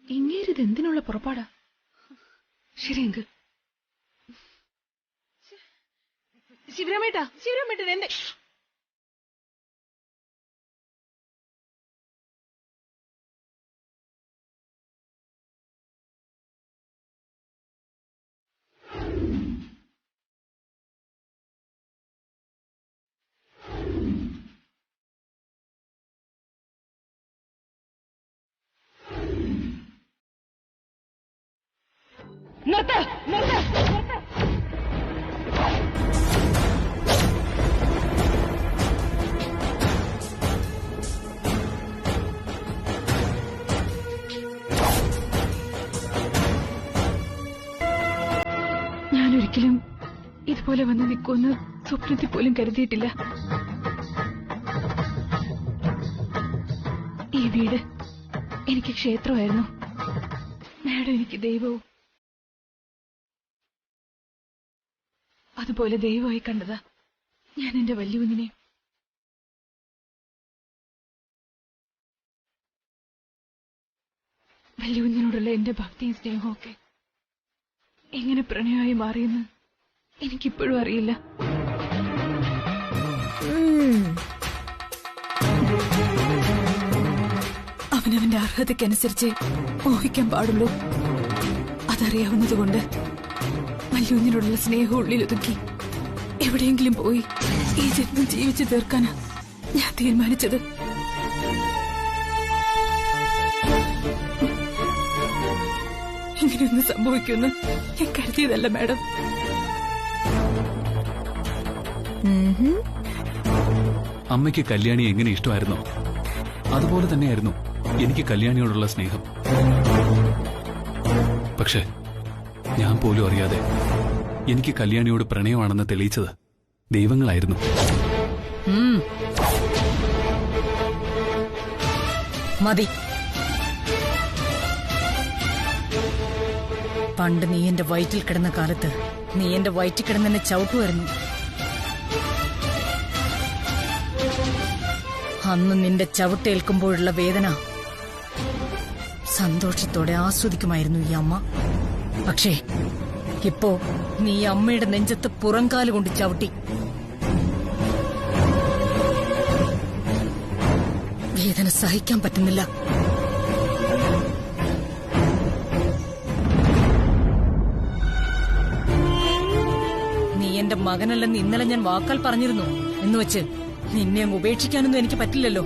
ഇങ്ങേരിത് എന്തിനുള്ള പുറപ്പാടാ? ശരി അങ്കിൾ. ശിവരാമേട്ടൻ എന്റെ നിർത്ത്. ഞാനൊരിക്കലും ഇതുപോലെ വന്ന് നിൽക്കുമെന്ന് സ്വപ്നത്തിൽ പോലും കരുതിയിട്ടില്ല. ഈ വീട് എനിക്ക് ക്ഷേത്രമായിരുന്നു, മാഡം എനിക്ക് ദൈവവും. അതുപോലെ ദൈവമായി കണ്ടതാ ഞാൻ എന്റെ വല്യകുഞ്ഞിനെ. വല്യകുഞ്ഞിനോടുള്ള എന്റെ ഭക്തിയും സ്നേഹവും ഒക്കെ എങ്ങനെ പ്രണയമായി മാറിയെന്ന് എനിക്കിപ്പോഴും അറിയില്ല. അവനവന്റെ അർഹതയ്ക്കനുസരിച്ച് മോഹിക്കാൻ പാടുള്ളൂ. അതറിയാവുന്നതുകൊണ്ട് മല്ലൂഞ്ഞിനോടുള്ള സ്നേഹം ഉള്ളിലൊതുക്കി എവിടെയെങ്കിലും പോയി ഈ ജന്മം ജീവിച്ചു തീർക്കാനാ ഞാൻ തീരുമാനിച്ചത്. ഇങ്ങനെയൊന്നും സംഭവിക്കുമെന്ന് ഞാൻ കരുതിയതല്ല മാഡം. അമ്മയ്ക്ക് കല്യാണി എങ്ങനെ ഇഷ്ടമായിരുന്നോ അതുപോലെ തന്നെയായിരുന്നു എനിക്ക് കല്യാണിയോടുള്ള സ്നേഹം. പക്ഷെ ഞാൻ പോലും അറിയാതെ എനിക്ക് കല്യാണിയോട് പ്രണയമാണെന്ന് തെളിയിച്ചത് ദൈവങ്ങളായിരുന്നു. മതി. പണ്ട് നീ എന്റെ വയറ്റിൽ കിടന്ന കാലത്ത് നീ എന്റെ വയറ്റിൽ കിടന്നെന്നെ ചവിട്ടുമായിരുന്നു. അന്ന് നിന്റെ ചവിട്ടേൽക്കുമ്പോഴുള്ള വേദന സന്തോഷത്തോടെ ആസ്വദിക്കുമായിരുന്നു ഈ അമ്മ. പക്ഷേ ഇപ്പോ നീ അമ്മയുടെ നെഞ്ചത്ത് പുറംകാലുകൊണ്ട് ചവിട്ടി. വേദന സഹിക്കാൻ പറ്റുന്നില്ല. നീ എന്റെ മകനല്ലെന്ന് ഇന്നലെ ഞാൻ വാക്കാൽ പറഞ്ഞിരുന്നു എന്ന് വെച്ച് നിന്നെ അങ്ങ് ഉപേക്ഷിക്കാനൊന്നും എനിക്ക് പറ്റില്ലല്ലോ.